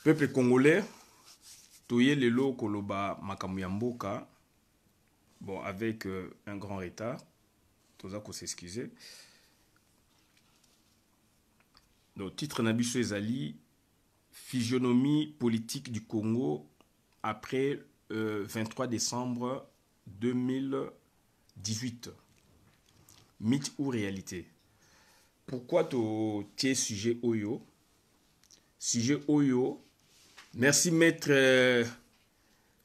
Peuple congolais, toye lelo koloba makambo ya mboka. Bon, avec un grand retard, toza ko s'excuser. Donc, titre Nabiso Ezali, physionomie politique du Congo après 23 décembre 2018. Mythe ou réalité? Pourquoi tu es sujet Oyo? Sujet Oyo. Merci maître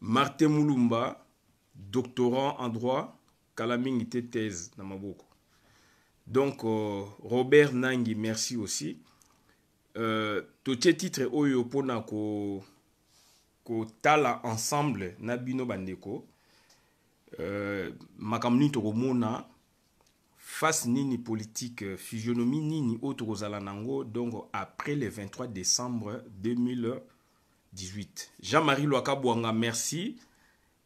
Martin Moulumba, doctorant en droit, Kalaming était thèse dans ma boucle. Donc, Robert Nangi, merci aussi. Tout titre Oyo pona ko tala ensemble Nabino Bandeko. Makamni Toromona. Face nini politique, physionomie nini autre Zalanango, donc après le 23 décembre 2018. Jean-Marie Loakabouanga, merci.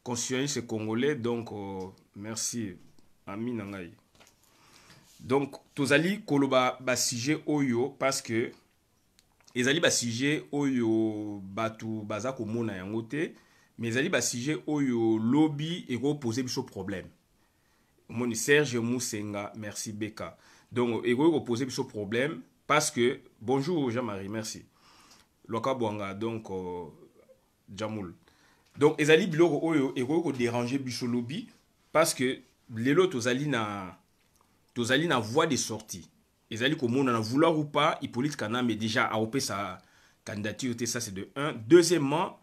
Conscience congolais, donc merci. Ami Nangaï. Donc, tozali koloba basije oyo parce que ezali basije oyo batu baza komona yango te, mais ezali basije oyo lobby eko poser biso problème. Mon Serge Moussenga, merci Beka. Donc, il faut poser ce problème parce que, bonjour Jean-Marie, merci. Loka Bouanga, donc, Jamoul. Donc, Ezali Biloko Oyo, il faut déranger Biso Lobby parce que les lots, Tozali na voie de sortie. Ezali comme on en a vouloir ou pas, Hippolyte Kana, mais déjà, a opé sa candidature, ça c'est de 1. Deuxièmement,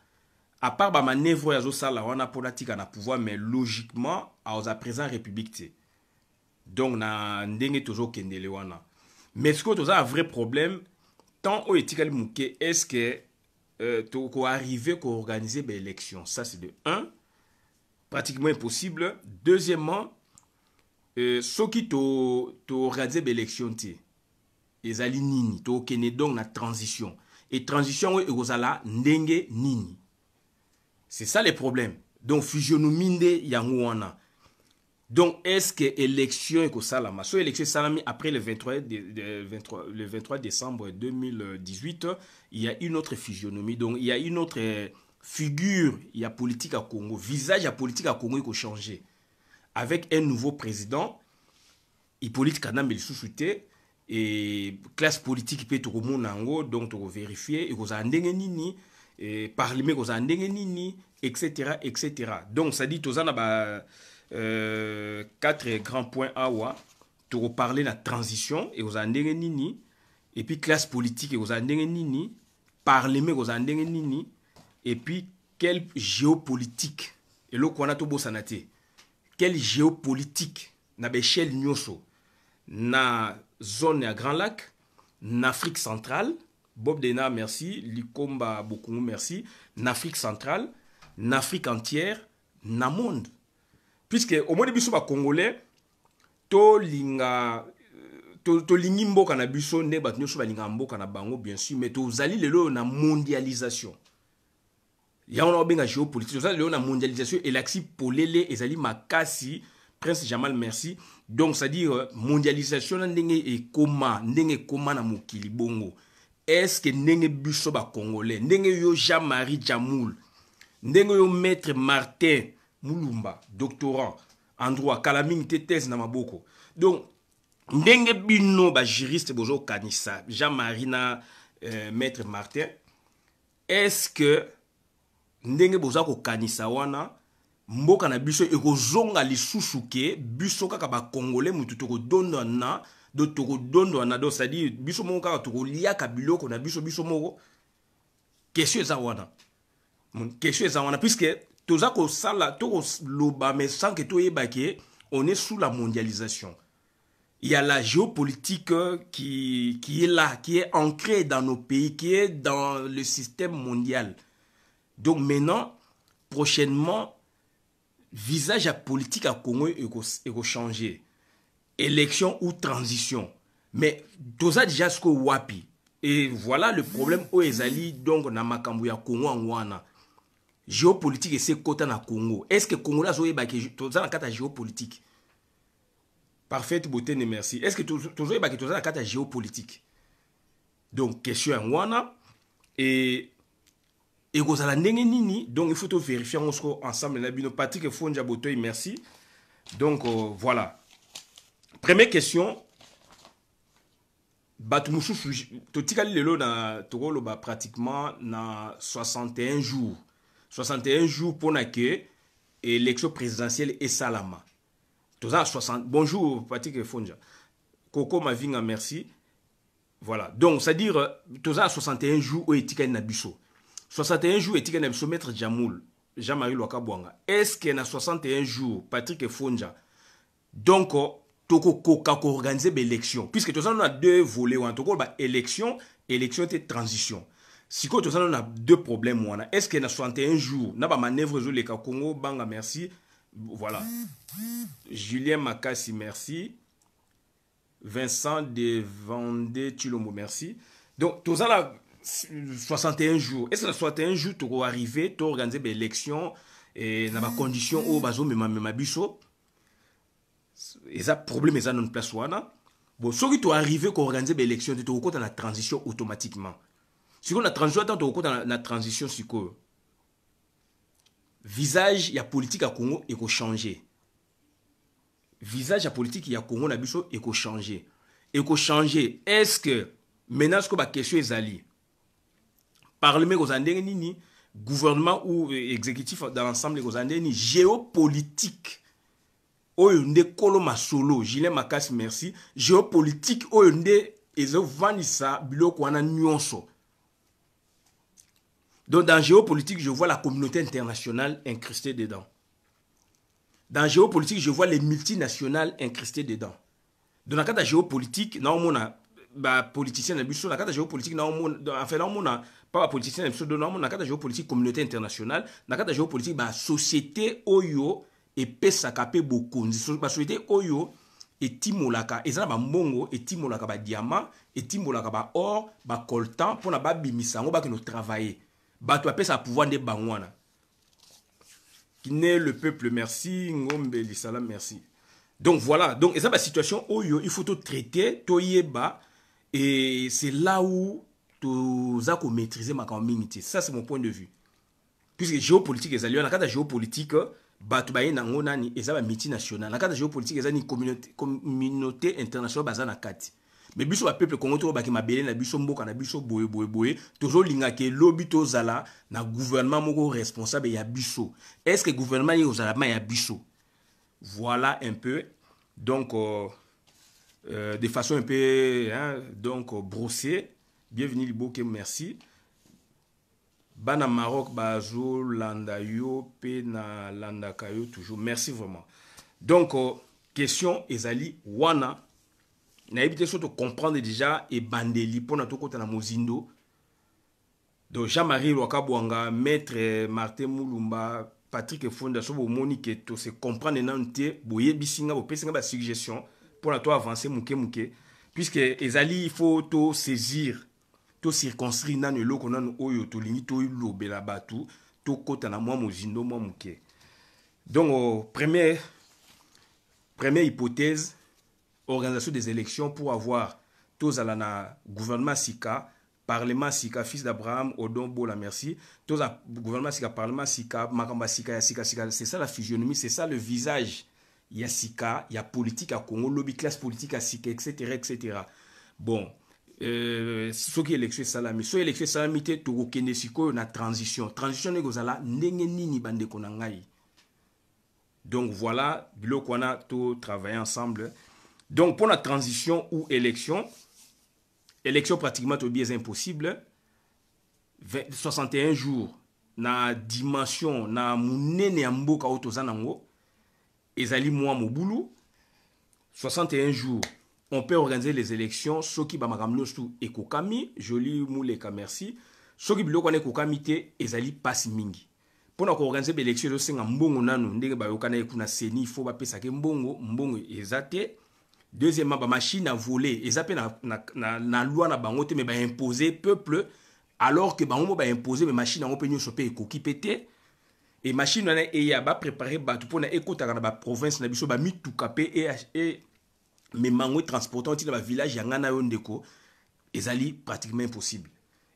à part ma manœuvre à Zosala, on a politique à pouvoir, mais logiquement, à présent République. Donc, na ndenge toujours kendele wana. Mais ce que tu as un vrai problème, tant au éthical mouké, est-ce que tu arriver à organiser des élections? Ça, c'est de 1, pratiquement impossible. Deuxièmement, ceux qui t'ont organisé des élections, ils allaient nini, tu as donc la transition. Et transition, ils allaient ndenge nini. C'est ça le problème. Donc, fusionnomie yangouana. Donc, est-ce que l'élection est salama? So élection salami après le 23 décembre 2018, il y a une autre physionomie. Donc, il y a une autre figure, il y a politique à Congo, visage à politique à Congo qui a changé. Avec un nouveau président, Hippolyte Kanambe sous-souté, et classe politique peut être au donc tu vérifier, et vous avez nini, et parlement vous avez nini, etc., etc. Donc, ça dit, tous en a 4 grands points awa pour reparler de la transition et aux andenge nini et puis classe politique et aux andenge nini parlement aux andenge nini et puis quelle géopolitique et là qu'on a tout beau sanate quelle géopolitique na l'échelle nyoso na zone à Grand Lac na Afrique centrale Bob Dena merci Likomba beaucoup merci na Afrique centrale na Afrique entière na monde. Puisque au moins biso ba congolais to linga to lingi mboka na biso ne bat nyoso ba linga mboka na bango bien sûr mais to zali lelo na mondialisation ya on a benga géopolitique ça lelo na mondialisation et l'axi polele ezali makasi Prince Jamal merci donc ça dit mondialisation na ndenge e koma na mokili bongo est-ce que ndenge biso ba congolais ndenge yo Jean-Marie Jamoul ndenge yo maître Martin Moulumba, doctorant en droit, Kalaming thèse na maboko. Donc, ndenge bino ba juriste bozo kanisa, Jean-Marie na maître Martin, est-ce que ndenge boza ko kanisa wana mboka na biso ekozonga lisusuke biso kaka ba congolais mutu to dondo na do to dondo na do c'est-à-dire biso moko kaka to liaka biloko na biso moko question za wana. Question za wana puisque mais sans que on est sous la mondialisation. Il y a la géopolitique qui est là, qui est ancrée dans nos pays, qui est dans le système mondial. Donc maintenant, prochainement, visage à politique à Congo est changé. Élection ou transition. Mais tout ça déjà ce que wapi. Et voilà le problème au Ezali, donc na makambu ya Congo angwana. Géopolitique et c'est côté na Congo. Est-ce que Congo là zoé baki toza na kata géopolitique? Parfaite beauté ne merci. Est-ce que toza baki toza na kata géopolitique? Donc question en wana et et vous allez nini, donc il faut tout vérifier ensemble. Patrick Fonja Botoy, merci. Donc voilà. Première question. Batumusu totikali lelo na tokolo ba pratiquement na 61 jours. 61 jours pour que élection présidentielle et salama. Toza 60. Bonjour Patrick Fonja. Coco Mavinga, merci. Voilà. Donc c'est-à-dire toza 61 jours au etikali na biso. 61 jours etikali na biso maître Jamoul, Jean-Marie Lokabwanga. Est-ce que na 61 jours Patrick Fonja donc toko organiser l'élection puisque tout ça on a deux volets ou en tout cas élection et transition. Si tout ça on a deux problèmes est-ce que na 61 jours na ba manœuvre zo le Congo banga merci. Voilà. Julien Makassi merci. Vincent de Vendée Chilombo merci. Donc tout ça là 61 jours. Est-ce que na 61 jours tu arriver tu organiser l'élection et na ba condition au bazo mema biso. Et ça problème est dans une place wana. Bon, ce qui doit arriver qu'on organise l'élection, tu es dans la transition automatiquement. Si on a transition, tu es dans la transition sur quoi? Visage, il y a politique à Congo et qu'on changer. Visage à politique il y a Congo na biso et qu'on changer. Et qu'on changer. Est-ce que maintenant ce que la question est ali? Parlement aux andés ni gouvernement ou exécutif dans l'ensemble des andés ni géopolitique. Oyo nde kolo masolo Julien Makassi merci géopolitique oyo nde ezo vanisa biloko wana nyonso. Donc dans géopolitique je vois la communauté internationale incrustée dedans. Dans géopolitique je vois les multinationales incrustées dedans. Dans la carte géopolitique na omona ba politicien na biso na carte géopolitique na omona en fait na omona pas politicien na biso na omona carte géopolitique communauté internationale na carte géopolitique ba société oyo et pesa kapé beaucoup ba société oyo etimolaka ezana ba mbongo etimolaka ba diamant etimolaka ba or ba coltan pour na ba bimisango ba que nous travailler ba to pesa pouvoir de bangwana qui n'est le peuple merci ngombe lisala merci. Donc voilà, donc et ça ba situation oyo il faut tout traiter to yeba et c'est là où tu as ko maîtriser ma communauté. Ça c'est mon point de vue. Puisque géopolitique ezali na kata géopolitique batu baye na ngonani ezaba multinational na kata géopolitique ezani communauté internationale bazana kati mais biso ba peuple Congo to ba ki mabele na biso mboka na biso boye tozo linga ke lobby to zala na gouvernement moko responsable ya biso. Est-ce que gouvernement y ozala ma ya biso? Voilà un peu donc de façon un peu hein, donc brossée. Bienvenue Liboke, merci. Bana Maroc bazo landa yo pe na landa kayo toujours merci vraiment. Donc question ezali wana na ebité surtout comprendre déjà et bandeli pour notre côté na mozindo. Donc Jean-Marie Lokabwanga, maître Martin Moulumba, Patrick Fonda so Monique to se comprendre nante boye bisinga bo pesinga ba suggestion pour la toi avancer muke puisque ezali il faut to saisir to circonstruire nan eloko nan oyo to lingi to lobela batu to kota na mwa mozindo mwa muke. Donc première hypothèse organisation des élections pour avoir tous à la gouvernement Sika parlement Sika fils d'Abraham Odon Bola merci tous à gouvernement Sika parlement Sika makamba Sika Sika c'est ça la physionomie, c'est ça le visage. Il y a Sika, il y a politique à Congo, lobby classe politique à Sika etc. Bon ce qui est élection salami so élection salami te to kende siko na transition ne gozala ndenge nini bande konangai. Donc voilà biloko wana to travailler ensemble. Donc pour la transition ou élection pratiquement to bien impossible 61 jours na dimension na munene ya mboka otozanango ezali mwa mobulu 61 jours. On peut organiser les élections, ceux qui bamakamno sous ekokami, joli mouleka merci. Ceux qui biloko ne kokami te ezali pass mingi. Pour organiser les élections, c'est un mbongo nanu ndenge ba yokana ekuna seni, il faut ba pesa ke mbongo ezate. Deuxièmement, ba machine à voler, ezape na loi na bango te mais ba imposer peuple alors que bango ba imposer mais machine à openyo sope ekoki pété. Et machine na e ya ba préparer ba tout pour na ekota na ba province na biso ba mitukape et mais mango transportant dans le village yangana yondeko ezali pratiquement impossible.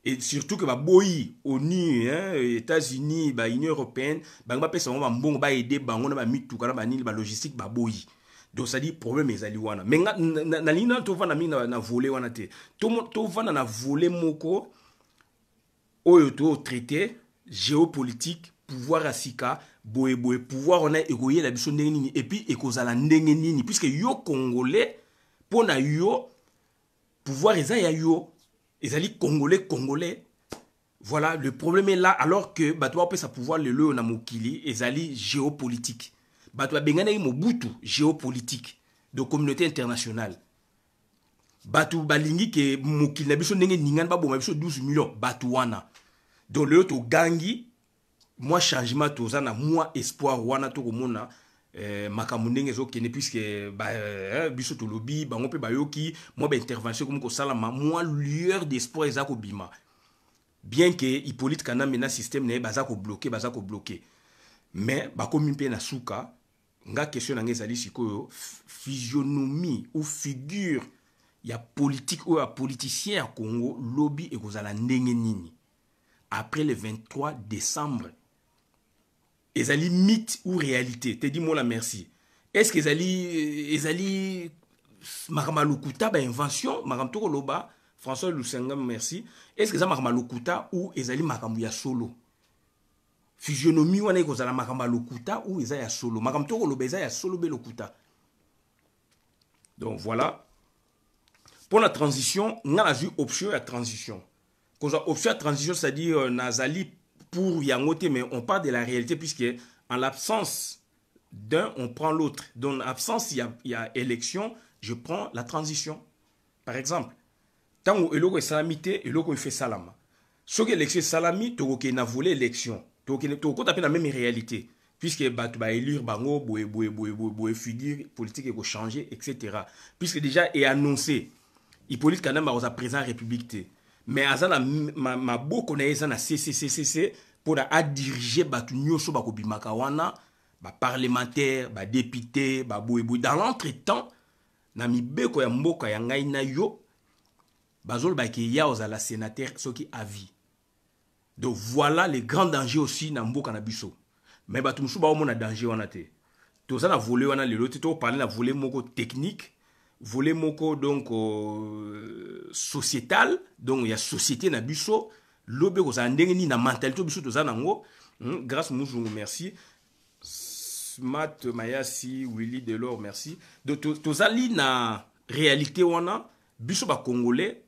et surtout que boyi ONU, hein, États-Unis, Union européenne, ba pesa ba mbongo ba aider bango na ba mituka na ba nini ba logistique ba boyi. Donc ça dit problème ezali wana. Mais na lina to vana mi na voler wana te. To vana na voler moko oyo to traité géopolitique, pouvoir asika, boye pouvoir on a égoyer la biso ndenge nini et puis ekozala ndenge nini puisque yo congolais pona yo pouvoir eza ya yo. Ezali congolais. Voilà, le problème est là alors que batwa peut sa pouvoir le na mokili ezali géopolitique. Batwa bengana Mobutu géopolitique de communauté internationale. Batu balingi ke mokili na biso ndenge ningana ba boma biso 12 millions batuwana. Donc le to gangi moi changement toza na moi espoir wana to komona makambo ndenge ezokende puisque biso to lobby bango pe bayoki moi ba intervention comme ko salama moi lueur d'espoir eza ko bima bien que Hippolyte Kanambe na système ne baza ko bloquer mais bakomi pe na suka nga question na ngezali sikoyo physionomie ou figure ya politique ou ya politicien ya Congo lobby ekozala ndenge nini après le 23 décembre. Ezali mythe ou réalité? Te dis-moi la merci. Est-ce que ezali Makamalokuta ba invention, Makamtoko Loba, François Lusenga merci. Est-ce que ça Makamalokuta ou ezali makambu ya solo? Physionomie wana ekozala Makamalokuta ou ezali ya solo? Makamtoko Loba ezali ya solo be lokuta. Donc voilà. Pour la transition, on a vu option à transition. Quand on option à transition, c'est-à-dire Nazali pour Yangote, mais on parle de la réalité puisque en l'absence d'un, on prend l'autre. Donc en l'absence, il y a élection, je prends la transition. Par exemple, tant que l'on est salamité, l'on fait salama. Ce que l'élection salami, tu as volé l'élection. Tu as la même réalité. Puisque tu vas élire bango, boue figure politique et changer, etc. Puisque déjà est annoncé, Hippolyte Kanambe a président de la République. Mais azana ma boko na ezana CCCCC pour diriger batu nyoso bakobimaka wana ba parlementaire ba député ba boyeboy dans l'entretemps na mibeko ya mboka ya ngai na yo bazol ba ki ya ozala sénateur soki avis. Donc voilà les grands dangers aussi na mboka na biso. Mais batu musu ba omona danger wana te. To za na voler wana le lote to parler na voler moko technique. Volet moko donc sociétal, donc il y a société na biso lobe ko za ndenge ni na mentalité biso to za nango grâce Mouzungu merci Smart Mayasi Willy Delors merci donc to za li na réalité wana biso ba congolais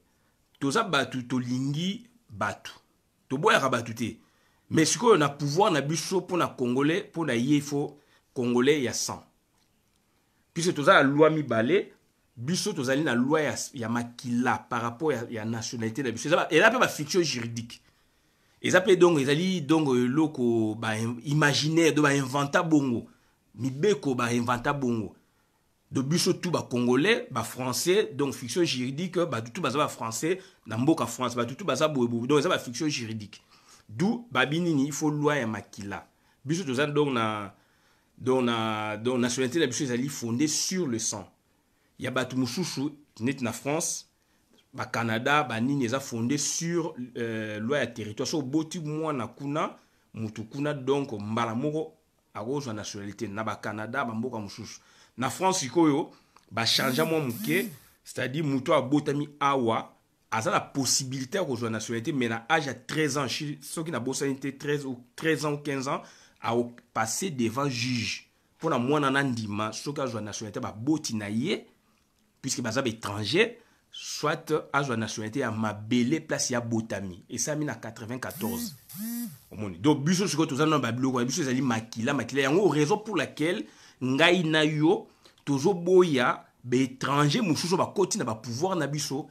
to za batu to lingi batu to boya ka batu te mais siko na pouvoir na biso pour na congolais pour na yefo congolais ya 100 puisque to za la loi mi balé biso tozali na loi ya makila par rapport ya nationalité de biso et là pas fiction juridique et ça peut donc ezali donc loko ba imaginaire de ba inventa bongo mibeko ba inventa bongo de biso tout ba congolais ba français donc fiction juridique ba tout ba français na mboka France ba tout ba bobo donc ça ba fiction juridique d'où ba binini il faut loi ya makila biso tozali donc na nationalité de biso ezali fondée sur le sang. Il y a batu mususu net na France, ba Canada, ba nini eza fondé sur loi ya territoire. So boti mwa na kuna, mutu kuna donc mbala moko akozwa nationalité na ba Canada, ba mboka mususu. Na France ikoyo ba changer mwa muke, c'est-à-dire mutu abotami awa, aza la possibilité akozwa nationalité mais na âge à 13 ans, ceux qui na bosanité 13 ans ou 15 ans a passer devant juge. Pour la mwana nandima, ceux qui a nationalité ba boti na ye puisque les étrangers, soit à la nationalité à Mabele, place à Botami. Et ça, en 94. Donc, biso ce que tout ça dans Babylone, biso zali makila. Il y a une raison pour laquelle ngai na yo toujours boya étrangers mususu ba koti na ba pouvoir na biso.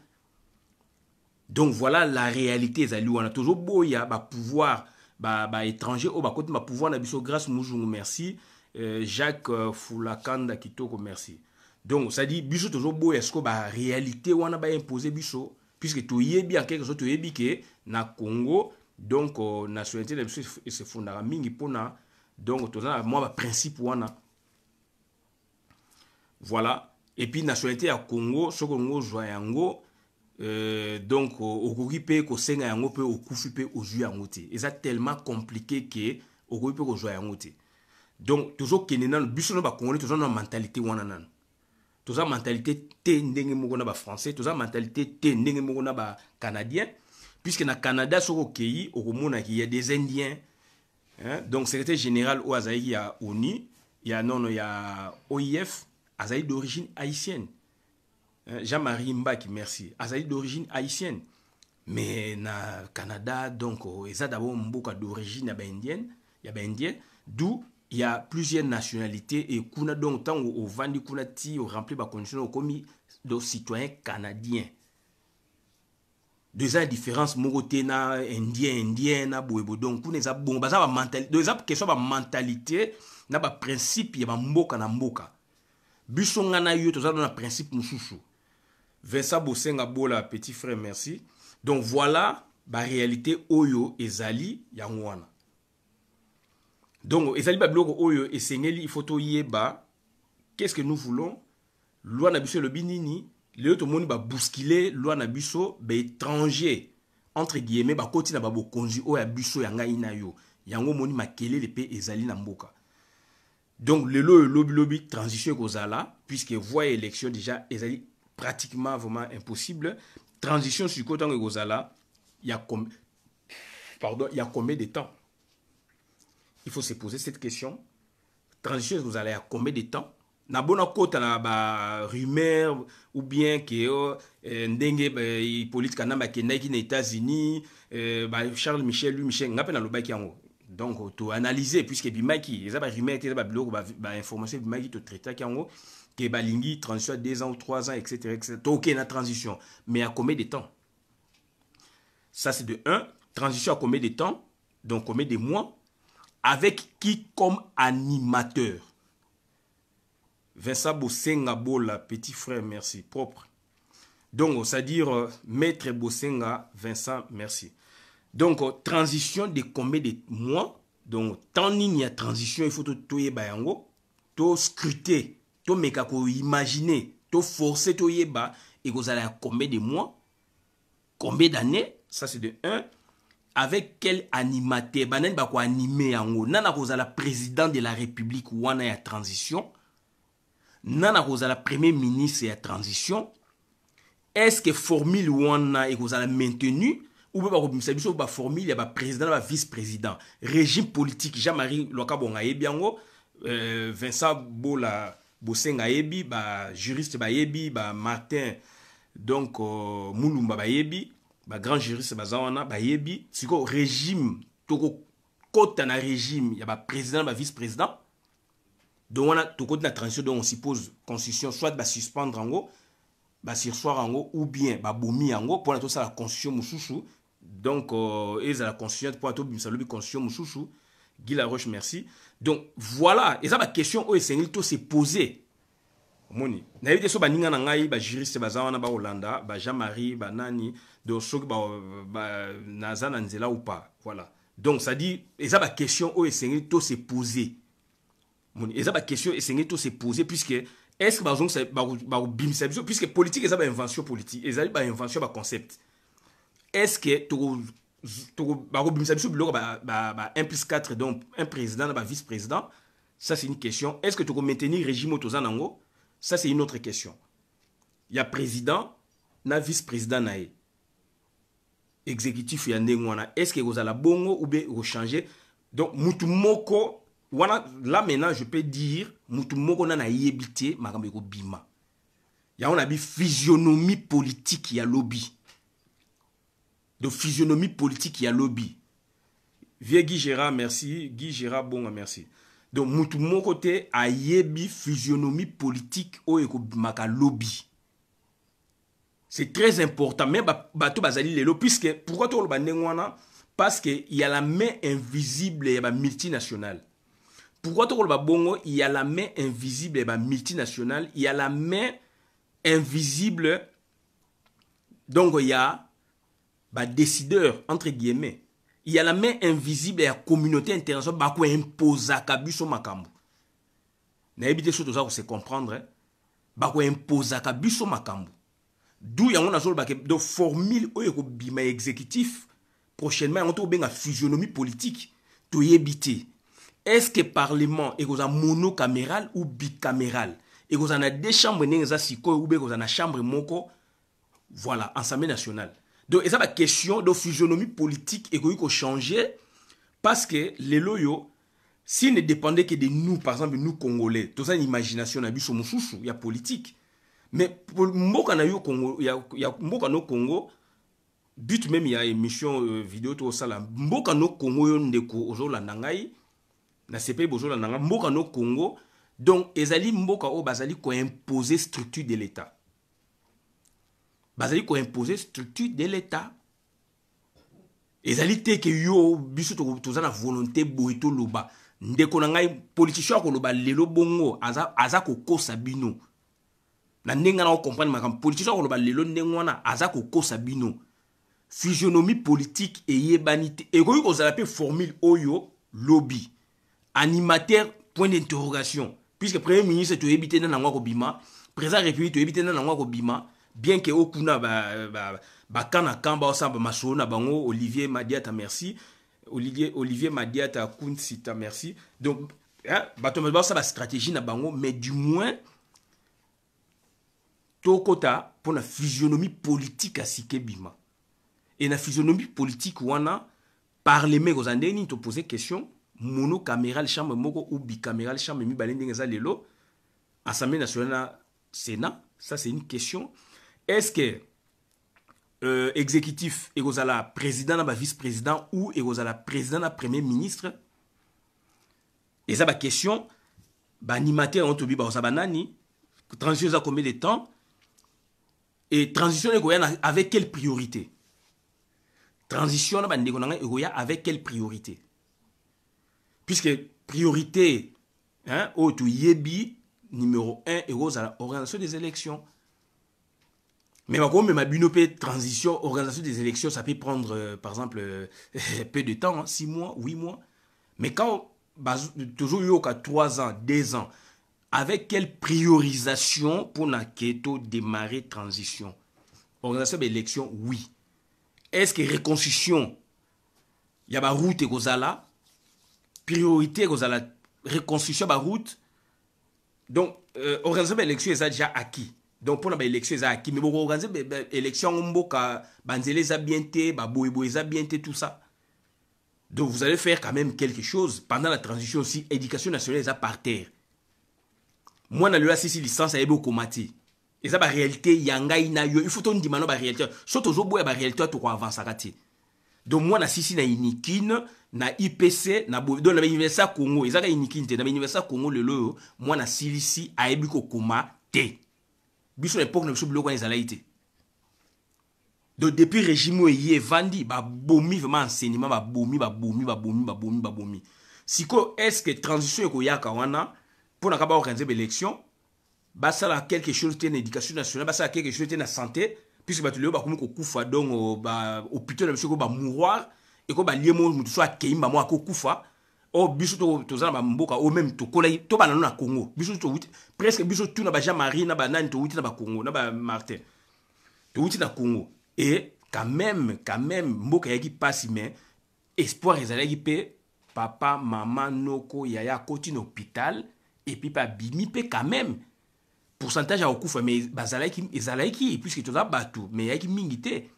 Donc voilà la réalité zali wana toujours boya ba pouvoir ba étranger au ba koti na pouvoir na biso grâce Mouzungu merci Jacques Foulakanda Kitoko merci. Donc, ça dit, biso toujours beau, est-ce que la réalité wana ba imposer biso, puisque tu y es bien quelque chose, tu y es que na Congo, donc nationalité de biso se fondera mingi pona, donc tu as moi principe wana. Voilà. Et puis nationalité à Congo, ce Congo joyango, donc okoki pe kosenga yango pe okufi pe ozwi yango te eza tellement compliqué que okoki pe kozwa yango te donc tozokende nano biso no bakongolais toza na mentalité wana nano toza mentalité te ndenge moko na bafrançais toza mentalité te ndenge moko na bacanadien puisque na Canada soko okei okomonaki il y a des indiens hein? Donc secrétaire général au azali ya ONU ya non ya OIF azali d'origine haïtienne. Jean-Marie Mbaki, merci. Azali d'origine haïtienne. Mais na Canada, donc, ils ont d'abord beaucoup d'origine indienne, d'où il y a plusieurs nationalités et kuna donc tant au vendu kuna ti au rempli ba condition au commis de citoyens canadiens. Deux ans différence mogoté na indien na boebo donc kuna za bon baza ba mentalité deux ans question ba mentalité na ba principe ya ba mboka na mboka. Biso ngana yo toza na principe mususu. Vincent Bosenga Bola, petit frère, merci. Donc voilà la réalité Oyo Ezali Yangwana. Donc Ezali Babloko Oyo et Sengeli, il faut yeba. Qu'est-ce que nous voulons? Loi Nabiso le Binini, le autre monde va bousculer loi Nabiso, étranger. Entre guillemets, ba koti na babo konji Oya Biso Yanga Inayo. Yango moni makele le pe Ezali Namboka. Donc le lobby transition Kozala, puisque voie élection déjà Ezali pratiquement vraiment impossible. Transition sur côté de Gozala, il y a combien de temps? Il faut se poser cette question. Transition sur Gozala, il y a combien de temps? Na bona côté na ba rumeur ou bien que ndenge politique kanamba kenda ki na États-Unis Charles Michel ngape na lobaki yango. Donc to analyser puisque bimaki eza ba rumeur te ba biloko ba information bimaki to traiter yango. Que balingi transition 2 ans ou 3 ans, etc. Ok, la transition. Mais à combien de temps? Ça, c'est de 1. Transition à combien de temps? Donc, combien de mois? Avec qui comme animateur? Vincent Bosenga Bola, petit frère, merci. Propre. Donc, c'est-à-dire, Maître Bosenga, Vincent, merci. Donc, transition de combien de mois? Donc, tant il y a transition, il faut tout bayango, tout scruter. To meka ko imaginer, to forcer to yeba et vous allez à combien de mois, combien d'années, ça c'est de 1. Avec quel animateur, banen ba ko animer yango, nana ko la président de la République wana ya transition, nana ko la premier ministre ya transition, est-ce que formule wana et ko la maintenu ou ba ko bimisa biso ba formule ya ba président ba vice-président, régime politique Jean-Marie Lokabonga yebiango, Vincent Bola Bosenga yebi, ba juriste ba yebi, ba Martin donc Mulumba ba yebi, ba grand juriste ba zawana ba yebi, siko régime toko kota na régime, ya ba président ba vice-président. Donc on a toko na transition donc on suppose constitution soit ba suspendre ango, ba sursoir ango ou bien ba bomi ango pour tout ça la constitution mususu. Donc et la constitution pour tout bimsa lobi constitution mususu. Guy Laroche, merci. Donc voilà, et ça ma question au Sénégal s'est posé. Moni, na yé so ba ninga na ngai ba juriste ba zawana ba Hollanda, ba Jean-Marie, ba nani, donc sok ba nazana nzela ou pas. Voilà. Donc ça dit, et ça ma question au Sénégal s'est posé. Moni, et ça ma question au Sénégal s'est posé puisque est-ce que bazong ça ba bimisa puisque politique et ça ba invention politique, et ça ba invention ba concept. Est-ce que un plus 4, donc un président, un vice-président, ça c'est une question. Est-ce que tu peux maintenir le régime autosanango? Ça c'est une autre question. Il y a président, na vice-président, exécutif, il y a un est-ce que vous avez la bongo ou bien vous changez? Donc, Moutoumoko, là maintenant je peux dire, Moutoumoko n'a yébité, Magameko Bima. Il y a une physionomie politique, il y a lobby. De physionomie politique, il y a lobby. Vieux Guy Gérard, merci. Guy Gérard, bon, merci. Donc, mon côté, a yebi physionomie politique au maka lobby. C'est très important. Mais bateau bazali lelo, puisque, pourquoi tu le parce qu'il y a la main invisible et multinationale. Pourquoi tu le bongo, il y a la main invisible et multinationale. Il y a la main invisible. Donc, il y a décideur, entre guillemets. Il y a la main invisible et la communauté internationale qui impose à Kabuso Makambu. N'a évité ce que se comprendre. Qui impose à Kabuso Makambu. d'où il y a une formule où bima exécutif prochainement on a une physionomie politique to yebité. Est-ce que le Parlement est monocaméral ou bicaméral? Et vous en avez deux chambres, ou vous en avez une chambre moko, voilà, Assemblée nationale. Donc, c'est la question de physionomie politique et qu'il faut changer parce que les loyaux, s'ils ne dépendaient que de nous, par exemple, nous Congolais, tout ça, une imagination, il y a politique. Mais pour Mboka na yo Congo, il y a Mboka no Congo, but même il y a émission vidéo tout ça là. Mboka no Congo yo ndeko ozo la nangai. Na CP bozo la nanga mboka no Congo donc ezali mboka o bazali ko imposer structure de l'état bazali ko imposer structure de l'état ezali te ke yo biso to za na volonté boito loba ndeko na ngai politicien ko loba lelo bongo aza ko kosa bino na ndenga na comprendre makam politicien ko loba lelo ndengwana aza ko kosa bino physionomie politique et yebanité et ko za la pe formule oyo lobby animateur, point d'interrogation. Puisque le Premier ministre est évité dans la Bima, président de la République est évité dans la Bima, bien que Okuna, Kana Kamba, Masona, Bango, Olivier Madiata, merci. Olivier Madiata, Kunsita, merci. Donc, ça va stratégie na Bango, mais du moins, Tokota, pour la physionomie politique à Sike Bima. Et la physionomie politique, wana, par les mecs, aux Andéni, te poser question. Monocaméral chambre moko ou bicaméral chambre mi balending za lelo Assemblée nationale Sénat, ça c'est une question. Est-ce que exécutif et la président na vice-président ou et la président na premier ministre? Et ça ba question ba animateur on tobi ba banani transition za combien de temps et transition avec quelle priorité? Transition na ba ndeko na avec quelle priorité? Puisque priorité, hein, yebi, numéro 1, et l'organisation des élections. Mais comme ma binopé transition, organisation des élections, ça peut prendre, par exemple, peu de temps, hein, 6 mois, 8 mois. Mais quand, toujours eu 3 ans, 2 ans, avec quelle priorisation pour la keto démarrer transition? Organisation des élections, oui. Est-ce que reconstruction, il y a ma route et Gozala? Priorité à la reconstruction de la route. Donc, organiser l'élection est déjà acquis. Donc, pour l'élection est acquis. Mais pour organiser l'élection, on va bien tout ça. Donc, vous allez faire quand même quelque chose. Pendant la transition aussi, l'éducation nationale est par terre. Moi, dans le 6 licence, il y a beaucoup de et ça, la réalité, il y a il faut qu'on dise la réalité. Surtout, la réalité, tu vas avancer. Donc, moi, na sisi na inikine, na IPC, na donc na université Congo, ezaka inikine te, na université Congo lelo, moi na silisi ayebi ko koma te. Biso l'époque na biso biloko na ezalaite. Donc depuis régime yé vandi, ba bomi vraiment enseignement, ba bomi. Siko est-ce que transition ko yaka wana pour na kaba organiser l'élection, ba ça la quelque chose te na éducation nationale, ba ça quelque chose te na santé. Puisque tu le comme kufa donc hôpital monsieur ko ba mouroir et ko ba liemo mutu so akeimba mo akokufa o biso to za na mboka o même to kola to ba na Congo biso to presque biso tout na ba Jean-Marie na ba nani to wuti na ba Congo na ba Martin to wuti na Congo et quand même mboka yaki passe mais espoir ezalaki pe papa maman noko yaya koti na hôpital et puis pas bimi pe quand même pourcentage à okufa mais ezalaiki puisque tu as battu mais yaki mingité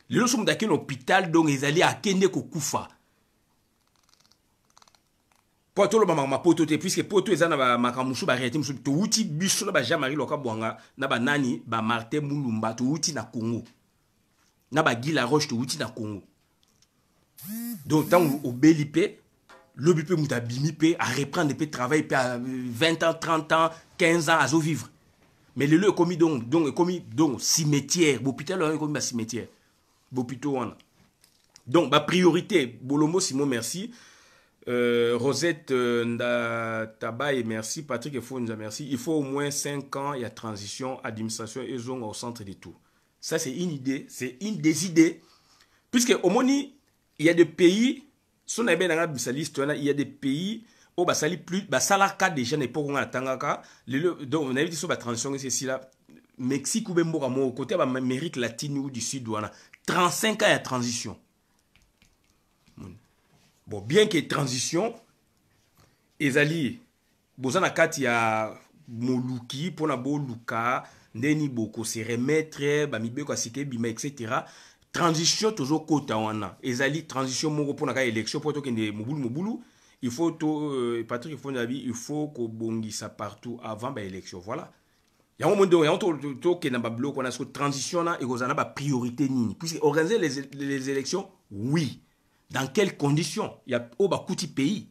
les gens sont dans l'hôpital donc ils allaient à kende kokufa pour tout le maman poto te puisque poto ezana ba makamushu ba réalité musu to uti biso na ba Jean-Marie loka bwanga na ba nani ba Martin Mulumba to uti na Congo na ba Guy Laroche to uti na Congo donc tant au Belipé le bipé muta bimipe à reprendre pe travail pe à 20 ans 30 ans 15 ans à zo vivre. Mais le lieu est commis donc cimetière. L'hôpital est commis cimetière. L'hôpital donc ma priorité. Bolomo Simon merci. Rosette Tabaye merci. Patrick Efonza merci. Il faut au moins 5 ans. Il y a transition administration et zone au centre de tout. Ça c'est une idée. C'est une des idées. Puisque au Moni il y a des pays. Si on a bien dans la liste, il y a des pays. Oh, bah, ça plus, bah, ça là, déjà, n'est pas on a tangaka. Donc, on a vu sur la transition, c'est là. Mexique ou bien côté de l'Amérique latine ou du Sud, 35 ans de transition. Bon, bien que transition, ezali, bozana kati ya moluki, pona bo luka, ndeni boko se remettre, ba mibeko asike bima, etc. Transition toujours kota wana. Ezali transition moko pona ka élection, pour to kende mobulu, il faut to, Patrick Fondabi, il faut ko bongisa partout avant ba élection. Voilà. Il y a un moment donné, il y a une transition et il y a une priorité. Puisque organiser les élections, oui. Dans quelles conditions? Il y a un pays.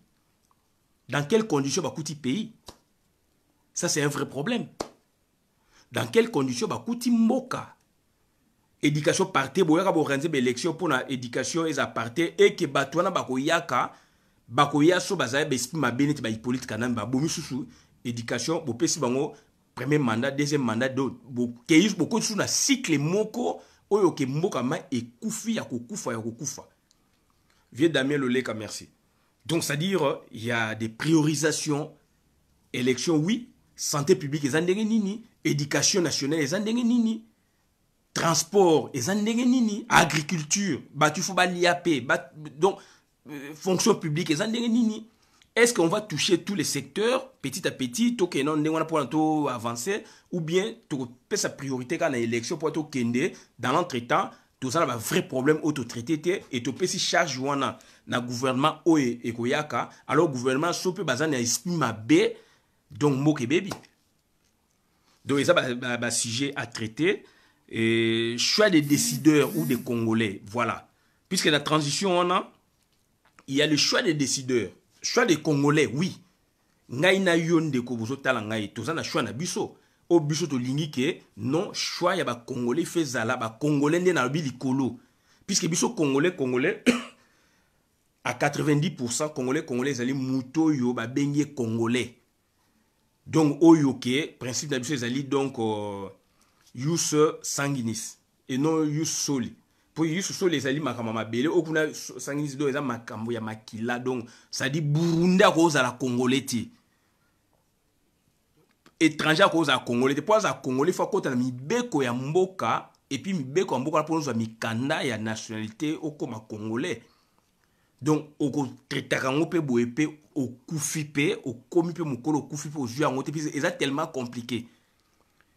Dans quelles conditions il pays? Ça, c'est un vrai problème. Dans quelles conditions il moka? Éducation parté, il y a organiser les élections pour l'éducation et parté et que batouana bakoyaka bakoyaso bazaye bespi mabeneti ba Hippolyte Kanamba bomi susu éducation bo pesi bango premier mandat, deuxième mandat, beaucoup de cycle moko, oyo ke mboka ma ekufi ya kokufa. Vieux Damien Loleka, merci. Donc, c'est-à-dire, il y a des priorisations, élections, oui, santé publique, les nini, éducation nationale, les nini, transport, les nini, agriculture, tu faut l'IAP, donc, fonction publique, les nini. Est-ce qu'on va toucher tous les secteurs petit à petit, pour avancer, ou bien sa priorité quand l'élection pour kende dans l'entretemps, tout ça a un vrai problème auto-traité et tu peux si charge wana na gouvernement oe ekoyaka, alors gouvernement sope bazan na esprit mabe donc moke baby. Donc ça va sujet à traiter et choix des décideurs ou des Congolais, voilà. Puisque la transition on a, il y a le choix des décideurs. Choix des Congolais, oui. Ngai na yonde ko bozo tala ngai toza na choix na biso. O biso to lingi ke non choix ya ba Congolais fait zala ba Congolais nde na bi likolo. Puisque biso Congolais à 90% Congolais zali muto yo ba benye Congolais. Donc oyo ke principe na biso zali donc yus sanguinis et non yus soli. Pour yus soli ezali makambo mabele okuna sanguinis do eza makambo ya makila donc ça dit burunda ko za la Congolais ti. Étranger ko za Congolais te pour za Congolais faut kota na mibeko ya mboka et puis mibeko ya mboka pour za mikanda ya nationalité okoma Congolais. Donc oko traitaka ngo pe boye pe okufi pe okomi pe mukolo okufi pe ozwi yango te puis eza tellement compliqué.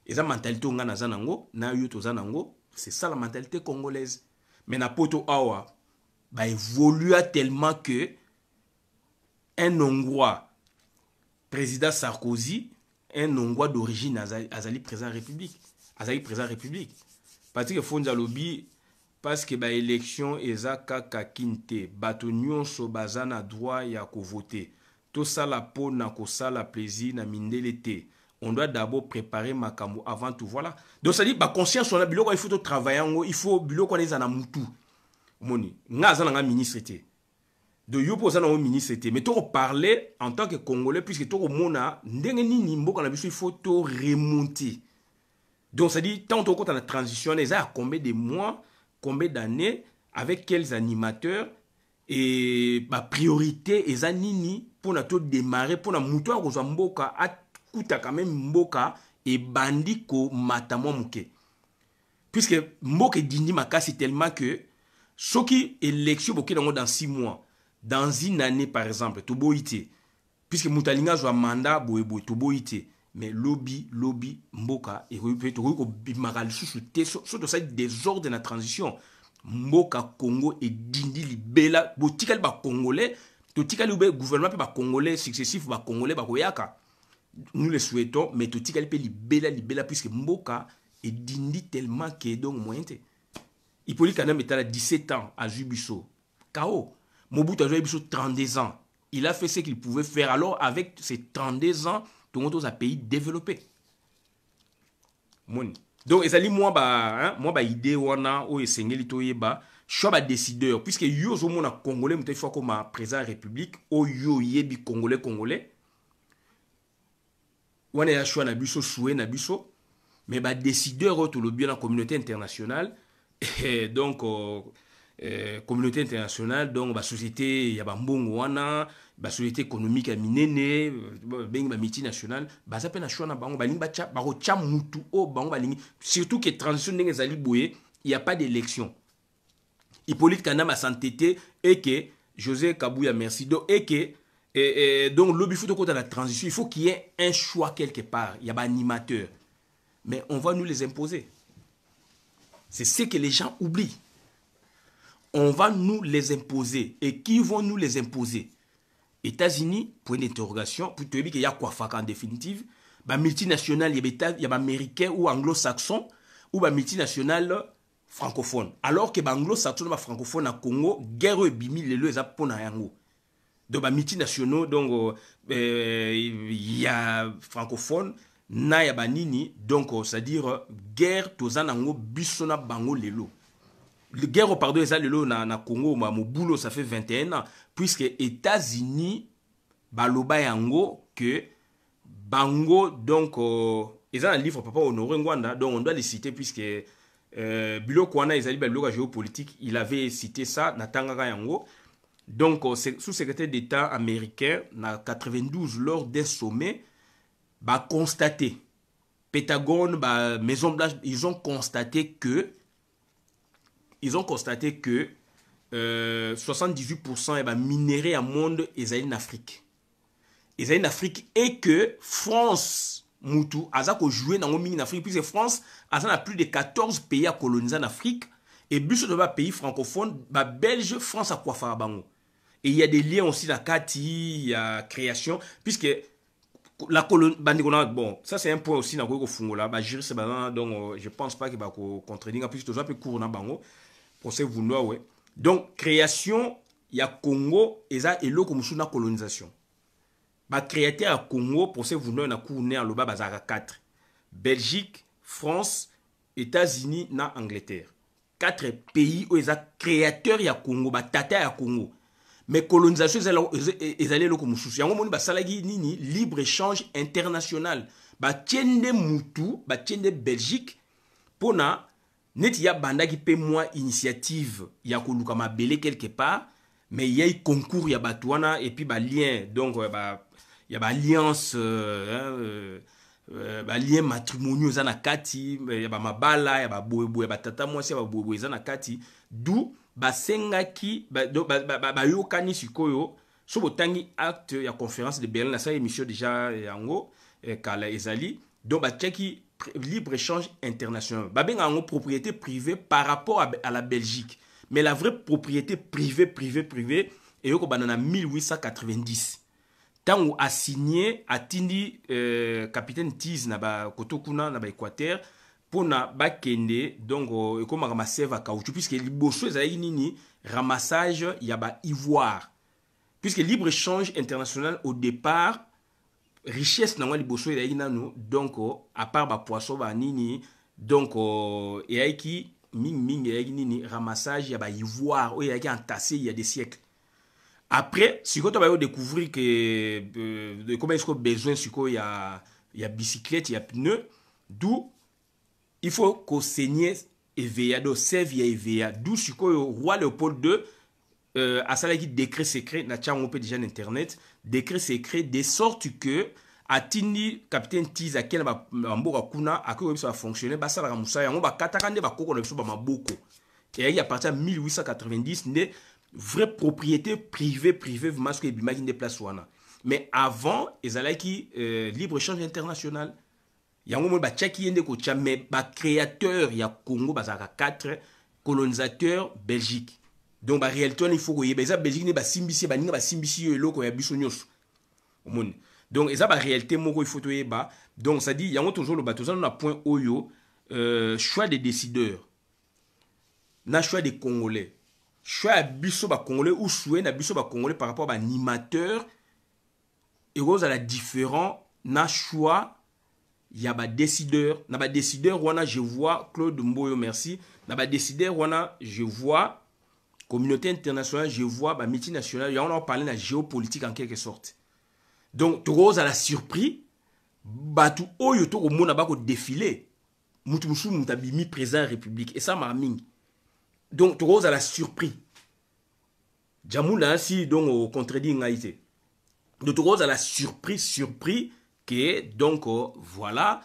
Eza mentalité nga na zanango na yo to zanango, c'est ça la mentalité congolaise. Mais na poto awa ba évolue tellement que un Hongrois président Sarkozy, un Hongrois d'origine azali président République, parce que Fonza Lobby parce que ba élection eza kaka kinte bato nyonso bazana droit ya ko voter. Tout ça la po na ko sala plaisir na mindele te. On doit d'abord préparer makambo avant tout, voilà. Donc ça dit ba conscience on a biloko il faut travailler il faut biloko les na mutu. Moni nga za nga ministre te. De yo posa na ministre te mais to parler en tant que Congolais puisque to mona ndenge nini mboka na biso il faut to remonter. Donc ça dit tant on compte la transition les a combien de mois, combien d'années, avec quels animateurs et ma priorité et zanini pour na to démarrer pour na mutu a mboka a kuta quand même mboka et bandiko matamo muke. Puisque mboka dindi makasi tellement que ce qui élection dans 6 mois, dans une année par exemple, to boité. Puisque mutalinga zo mandat boyebo to boité. Mais lobby mboka et peut ko bimaral sous-té surtout ça désordre de la transition. Mboka Congo et dindi libela botikal ba congolais, to tikal ube gouvernement ba congolais successif ba congolais ba koyaka. Nous le souhaitons mais to tikal pe libela puisque mboka et dindi tellement que donc moyenté. Hippolyte Kanamba était à 17 ans à Jubiso. K.O. Mobutu a joué 32 ans. Il a fait ce qu'il pouvait faire. Alors, avec ces 32 ans, tout le monde a un pays développé. Donc, ça dit, moi, idée, wana, ou esengeli toyeba, choix décideur. Puisque yo, zo mona Congolais, il faut comme président de la République, ou yo yebi Congolais. Wana ya choix na biso, souhait na biso. Mais décideur, tout le bien dans la communauté internationale. Et donc, communauté internationale donc ba société ya bambongo wana ba société économique ya minene bengi ba multinationale baza pe na choix na bango balingi bacha bako cha mutu o bango balingi surtout que transition ndenge ezali boye il y a pas d'élection. Hippolyte Kanama s'entêté et que José Kabouya merci donc et que donc lobby foot côté la transition il faut qu'il y ait un choix quelque part il y a pas animateur mais on va nous les imposer. C'est ce que les gens oublient. On va nous les imposer. Et qui vont nous les imposer? États-Unis, point d'interrogation, pour te dire qu'il y a quoi faire en définitive. Bah, multinational, il y a américain ou anglo-saxon, ou bah, multinational francophone. Alors que bah, anglo-saxon ou francophone à Congo, guerre et bimi, les lois pour na yango. Donc, bah, multinationaux, donc, il y a francophone, na ya banini, donc, c'est-à-dire, guerre, tozanango, bisona bango lelo. Le guerre pardon eza lelo na Congo ma boulot ça fait 21 ans puisque États-Unis baloba yango que bango donc ils ont un livre papa Honoré Ngwanda donc on doit les citer puisque biloko wana ezali biloko géopolitique il avait cité ça na tangaka yango donc sous-secrétaire d'État américain na 92 lors d'un sommet ba constaté Pentagone ba Maison Blanche ils ont constaté que 78% est minéré à monde et en Afrique. Et en Afrique et que France Moutou a joué dans le Afrique puisque France a plus de 14 pays à coloniser en Afrique et plus de pays francophones, Belge, France a quoi faire bango. Et il y a des liens aussi dans Kati, il y a création puisque la colonie bon ça c'est un point aussi dans le Fungola donc je pense pas qu'il va contredire puisque tout ça peut court dans bango. Ouais. Donc, création, il y a Congo, et ça, et l'eau comme sous la colonisation. Ma créateur à Congo, pour ce vous na couné en loba bazara 4. Belgique, France, États-Unis, na Angleterre. 4 pays où ils ont créateur ya Congo, ba tata ya Congo. Mais colonisation, ils allaient l'eau comme sous. Yango moni ba salagi nini libre échange international. Ba tiende Moutou, ba tiende Belgique, pour na net ya banda qui paie moi initiative ya koluka mabele quelque part mais il y a eu concours ya batouana et puis ba lien donc ba ya ba alliance ba lien matrimoniaux za na kati ya ba mabala ya ba boyebo ya ba tata moi ya ba boyebo za na kati d'où ba sengaki ba yokani sikoyo so botangi acte ya conférence de Berlin na sa émission déjà yango kala ezali donc ba tcheki libre-échange international. Babenga en propriété privée par rapport à la Belgique. Mais la vraie propriété privée, est au 1890. Tant où a signé, a tindi capitaine Tiz na ba Kotokuna na ba Équateur pour na ba kende donc comme ramasser à caoutchouc puisque liboso ezali nini ramassage ya ba ivoire. Puisque libre-échange international au départ richesse na liboso ezali nanu donc à part ba poisson ba nini donc eyaki ming eyaki nini ramassage ya ba ivoire oyo eyaki entassé il y a des siècles. Après si quand on va découvrir que comment est-ce qu'on besoin siko il y a bicyclette il y a pneu d'où il faut qu'on saigne EVA do serve ya EVA d'où siko roi Léopold II à ça qui décret secret na tcha on peut déjà internet décret secret de sorte que atindi capitaine Tiz à quel mboka kuna a que ça va fonctionner ba ça la musa yango ba katakande ba koko na biso ba maboko et à partir de 1890 né vraie propriété privée vraiment ce que bimaki des places wana mais avant ezala qui libre échange international yango mo ba tchaki yende ko tcha mais ba créateur ya Congo bazaka 4 colonisateurs Belgique. Donc, en réalité, il faut que les Belgique ne simbisi ba ninga ba simbisi yo eloko ya biso nyos. Donc, ça ba réalité moko il faut to yeba. Donc, ça dit, il y a toujours le bateau, ça on a point oyo choix des décideurs. Na choix des Congolais. Choix biso ba Congolais ou choix na biso ba Congolais par rapport à animateur et rose à la différent na choix il y a ba décideur, na ba décideur wana je vois Claude Mboyo merci. Na ba décideur wana je vois communauté internationale, je vois bah, multinationale, on a parlé de la géopolitique en quelque sorte. Donc, tout rose à la surprise, bah tout oyo to au monde a défilé, mutu musu mutabimi président République et ça m'a mis. donc tu à la surpris Jamula si donc au contredit ngaïté donc tu à la surpris que donc voilà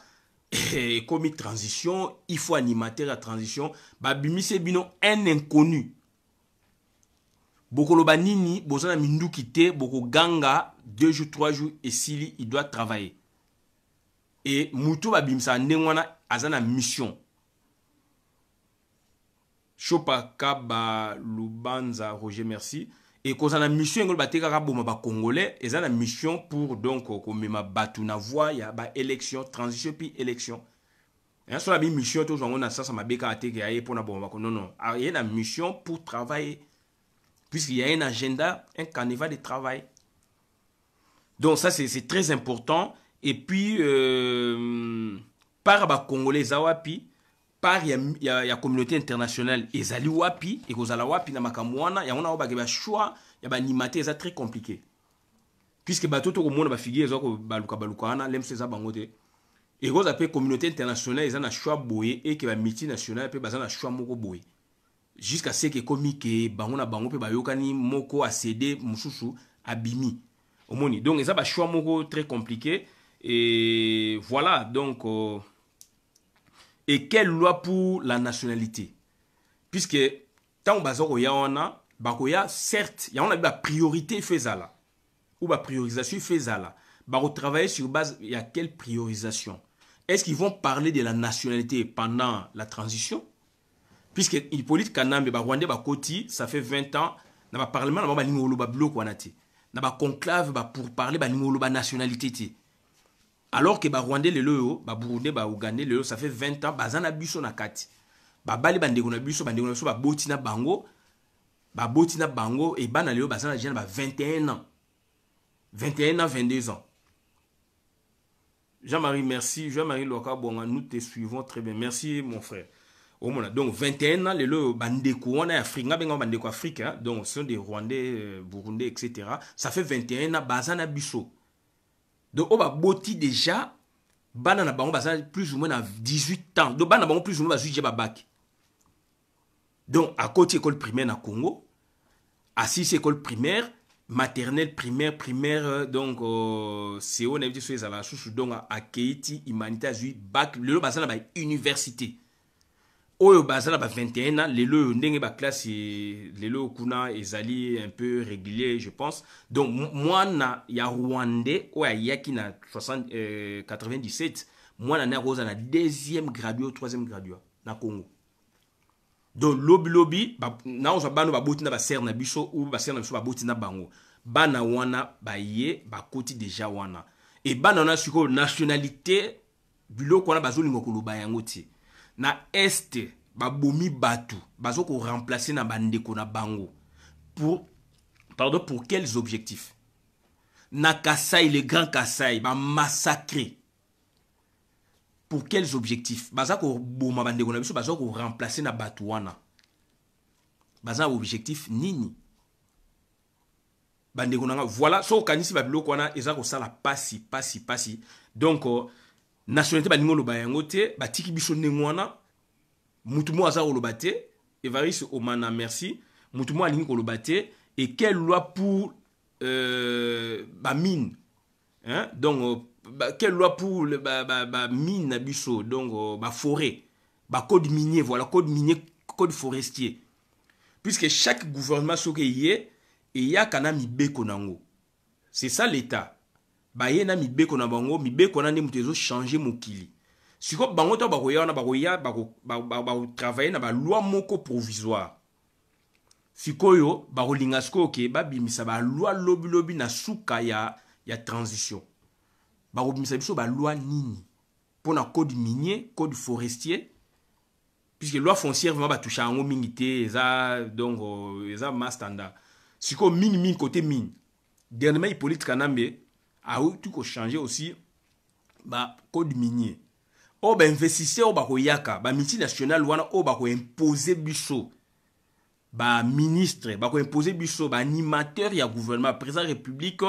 et comme une transition il faut animateur à transition babimise bino un inconnu bokolo banini bozana mindu kité boko ganga 2 jours 3 jours et s'il il doit travailler et mutu babimisa ndengwana azana mission Chopa Kaba Lubanza Roger merci et qu'on a mission ngol bateka ka boma ba congolais et ça la mission pour donc comme ma batu na voix ya ba élection transition puis élection et ça la mission to on a ça ma beka ateke aye pour na boma non non il y a une mission pour travailler puisqu'il y a un agenda un carnaval de travail donc ça c'est très important et puis par ba congolais zawapi par ya communauté internationale ezali wapi et kozala wapi na makamwana ya ona ba choix ya ba animateur ça très compliqué puisque bato to ko mona ba figure ezako baluka ana lemse za bangote et koza pe communauté internationale ezana choix boye et que ba multinationale pe bazana choix moko boye jusqu'à ce que komi ke bangona bango pe bayokani moko a cédé mususu abimi omoni donc eza ba choix moko très compliqué et voilà donc et quelle loi pour la nationalité puisque tant bazoko ya wana bakoya certes ya on a la priorité faisala ou la priorisation faisala bako travailler sur base il y a quelle priorisation est-ce qu'ils vont parler de la nationalité pendant la transition puisque il politique kanambe ba Rwanda ba koti ça fait 20 ans na ba parlement na ba lingolo ba bloc wana ti na ba conclave ba pour parler ba lingolo ba nationalité ti alors que ba Rwandais le lo ba Burundais ba Ougandais le lo ça fait 20 ans bazana biso na kati ba bali bandeko na biso ba botina bango et bana le bazana jeune ba 21 ans 22 ans Jean-Marie merci Jean-Marie Loka Bonga nous te suivons très bien merci mon frère au monde donc 21 ans le lo bandeko on a Afrique ngabenga bandeko Afrique hein? Donc ce sont des Rwandais Burundais etc. Ça fait 21 ans bazana biso. Donc, on va boti déjà, banana bango basa plus ou moins à 18 ans. Donc, banana bango plus ou moins à 18 ans bac. Donc, à côté école primaire na Congo, à 6 école primaire, maternelle, primaire, donc, c'est on a dit sur les ala donc à Keiti, humanité, bac, le basa na université. Oyo bazala ba 21 ans lelo ndenge ba classe lelo kuna ezali un peu régulier je pense donc moi na ya Rwandais oya yaki na 97 moi na rosa na deuxième gradué troisième gradué na Congo donc lobby na on bano ba botina ba ser na biso ou ba ser na biso ba botina bango bana wana ba ye ba koti déjà wana et bana na suko nationalité biloko wana bazolingo koloba yango ti na este babomi batu bazoko remplacer na bandeko na bango pour quels objectifs na Kasai le grand Kasai ba massacrer pour quels objectifs bazako boma bandeko na biso bazoko remplacer na batu wana baza objectif nini bandeko na voilà so kanisi ba biloko wana ezako sala pasi donc nationalité baningo lo bayango te batiki biso ndengwana mutumo aza olobate Evariste Omana merci mutumo alingi kolobate et quelle loi pour ba mine hein donc quelle loi pour ba mine na biso donc ba forêt ba code minier voilà code minier code forestier puisque chaque gouvernement soke yé et ya kana mibeko nango c'est ça l'état baye na mibeko na bango mibeko na ndemu tezo changer mokili siko bango to bakoya na bako travailler na ba loi moko provisoire sikoyo bakolinga siko ke babimisa ba loi lobi na suka ya transition bakobimisa biso ba loi nini pona code minier code forestier puisque loi foncière vraiment ba toucha ngo mingi te eza donc eza ma standard siko mine côté mine dernièrement Hippolyte Kanambe a tout ko changer aussi ba code minier o ba investisseur ba ko yaka ba multinational wana o ba ko imposer biso ba ministre ba ko imposer biso ba animateur ya gouvernement président république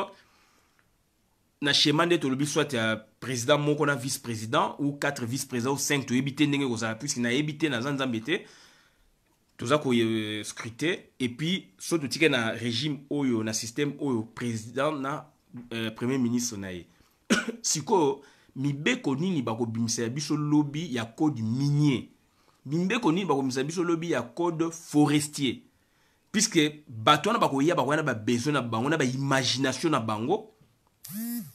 na schéma de to lobi soit ya président moko na vice-président ou 4 vice-présidents ou 5 to ebité ndenge ko ça puisque na ebité na zanzambete toza ko scruter et puis so totike na régime oyo na système oyo président na premier ministre na ye siko mibeko nini bakobimisa biso lobby ya code minier mibeko nini bakobimisa biso lobby ya code forestier puisque bato wana bakoya bakoya ba besoin na bango na ba imagination na bango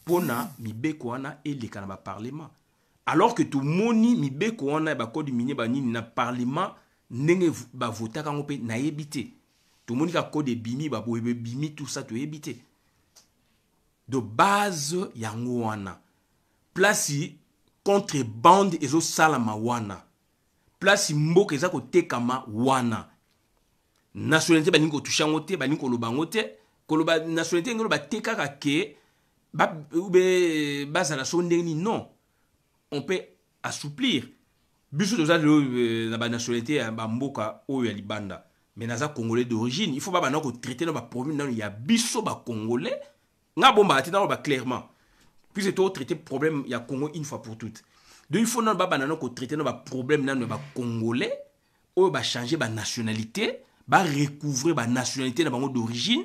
pona mibeko wana eleka na ba parlement alors que tout moni mibeko wana ba code minier ba nini na parlement ndenge ba vota kango pe na yebité tout moni ka code bimi ba boye bimi tout ça to yebité de base yango wana place contrebande ezo salama wana place mboka eza kotekama wana nationalité baningi kotusha ngo te baningi koloba ngo te koloba nationalité ngelo batekaka ke ube bazala so ndenge ni non on peut assouplir biso toza na ba nationalité ya mboka oyo ya libanda mais naza congolais d'origine il faut pas bana ko traiter na ba problème na ya biso ba congolais nga bomba atina ba clairement puis c'est traiter problème ya Congo une fois pour toutes donc il faut na ba bana ko traiter na ba problème na ba congolais oyo ba changer ba nationalité ba recouvrir ba nationalité na bango d'origine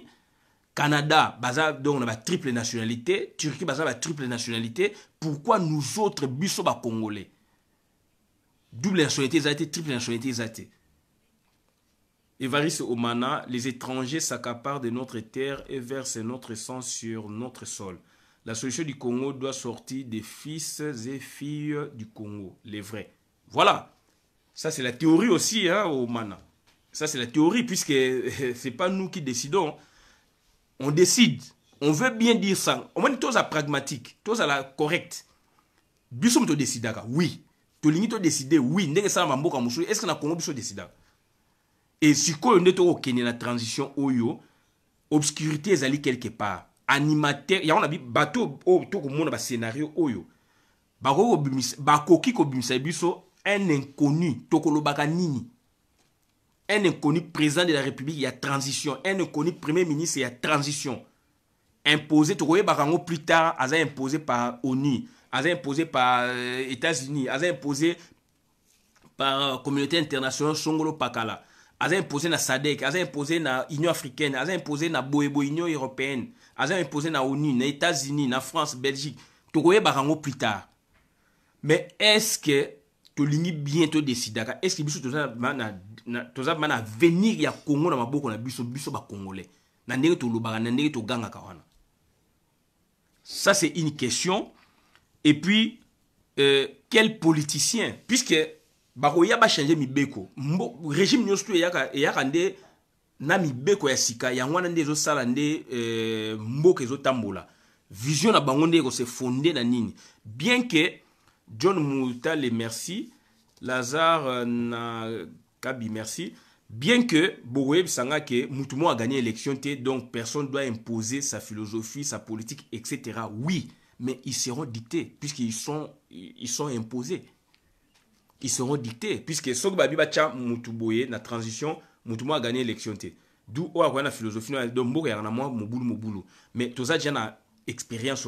Canada baza donc na ba triple nationalité Turquie baza ba triple nationalité pourquoi nous autres biso ba congolais double nationalité ezate triple nationalité ezate Évariste Omana, les étrangers s'accaparent de notre terre et versent notre sang sur notre sol. La solution du Congo doit sortir des fils et filles du Congo, les vrais. Voilà. Ça, c'est la théorie aussi, hein, Omana. Ça, c'est la théorie, puisque c'est pas nous qui décidons. On décide. On veut bien dire ça. On va dire tous à pragmatique, tous à la correcte. Bissom to décidaka, oui. To lingi to décider, oui. Ndenge ça mamboka musu. Est-ce que na Congo biso décidaka? Et si on est au Kenya la transition oyo, obscurité ezali quelque part. Animateur, ya on a bi bateau o to ko mona ba scénario oyo. Bakoki ko bimisa biso un inconnu to ko lobaka nini. Un inconnu président de la République, il y a transition. Un inconnu premier ministre, il y a transition. Imposé, tu vois, barango plus tard, a imposé par ONU, a imposé par États-Unis, a imposé par communauté internationale Songolo Pakala. A imposé na SADC, a imposé na Union africaine, a imposé na Boebo Union européenne, a imposé na ONU, na États-Unis, na France, Belgique. Tu vois, barango plus tard. Mais est-ce que tu lignes bientôt décider? Est-ce que biso toza mana venir ya Congo na maboko na biso ba congolais? Na ndenge to lobaka na ndenge to ganga kawana. Ça c'est une question. Et puis quel politicien, puisque bakoya ba changer mibeko régime nyonso yaka nde na mibeko ya sika ya ngwana nde zo sala nde mboka ezo tambola vision na bango nde ko se fonder na nini, bien que John Mouta le merci Lazare na Kabi merci, bien que Bogoyeb Sanga que Moutumo a gagné l'élection, donc personne doit imposer sa philosophie, sa politique, etc. Oui, mais ils seront dictés puisqu'ils sont imposés. Ils seront dictés puisque Sok Babi Bacha Moutuboye na transition Moutumo a gagné l'élection. D'où on a la philosophie donc Mboka yana moi mobulu mais tout ça déjà na expérience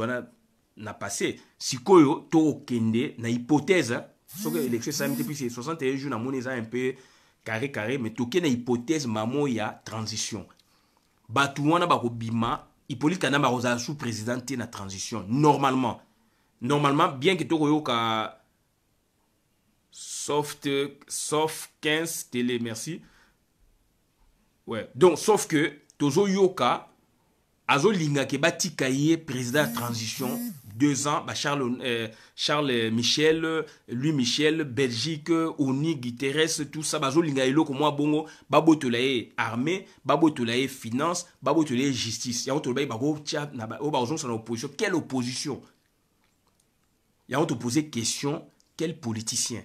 na passé sikoyo to kende na hypothèse so que l'élection ça depuis 61 jours na moneza un peu carré mais to kende hypothèse mamo ya transition batu wana ba kobima Hippolyte Kana ba sous présidenté na transition normalement bien que to koyoka sauf 15 télé merci ouais donc sauf que tozo yoka azo linga ke batika ye président de transition 2 ans bah Charles Michel Louis Michel Belgique Oni Guterres tout ça bazo linga eloko moi bongo babotolaye armée babotolaye finance babotolaye justice ya otolba bako tia na ba ozon sa opposition. Quelle opposition? Ya on te poser question, quel politicien,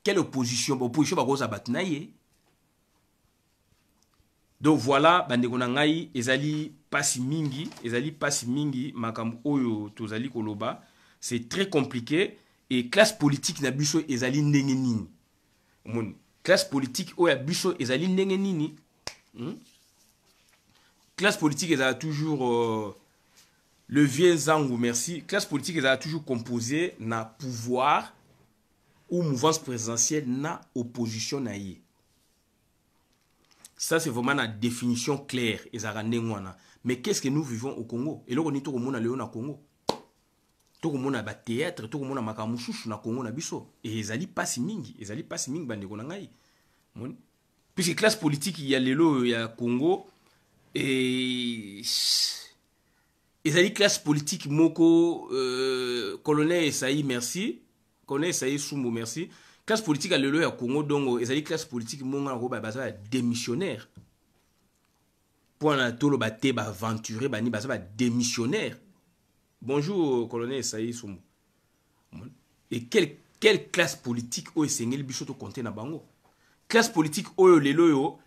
quelle opposition? Opposition bako za batnaye. Donc voilà, bandeko na ngai ezali pasi mingi makambo oyo tozali koloba, c'est très compliqué et classe politique na biso ezali ndenge nini. Mon classe politique oyo biso ezali ndenge nini? Classe politique ezala toujours le vieux Zangu merci. Classe politique ezala toujours composée na pouvoir ou mouvance présidentielle na opposition na ye. Ça, c'est vraiment la définition claire. Mais qu'est-ce que nous vivons au Congo? Et là, on est tout le monde au Congo. Tout le monde a théâtre, tout le monde a makamushushu na Congo na biso. Et ils allaient pas si mingi. Ils allaient pas si mingi bande konangai. Puisque classe politique, il y a Lelo, il y a Congo. Et ils allaient classe politique moko colonel Esaïe, merci. Colonel Esaïe Soumo, merci. Classe politique à Lelo, il y a Congo. Donc, ils allaient classe politique monga démissionnaire. Pour un tolo bate aventuré, bani basa démissionnaire. Bonjour, colonel Esaïe Soumo. Et quelle classe politique o esengeli biso to compter na bango? Classe politique o lelo yo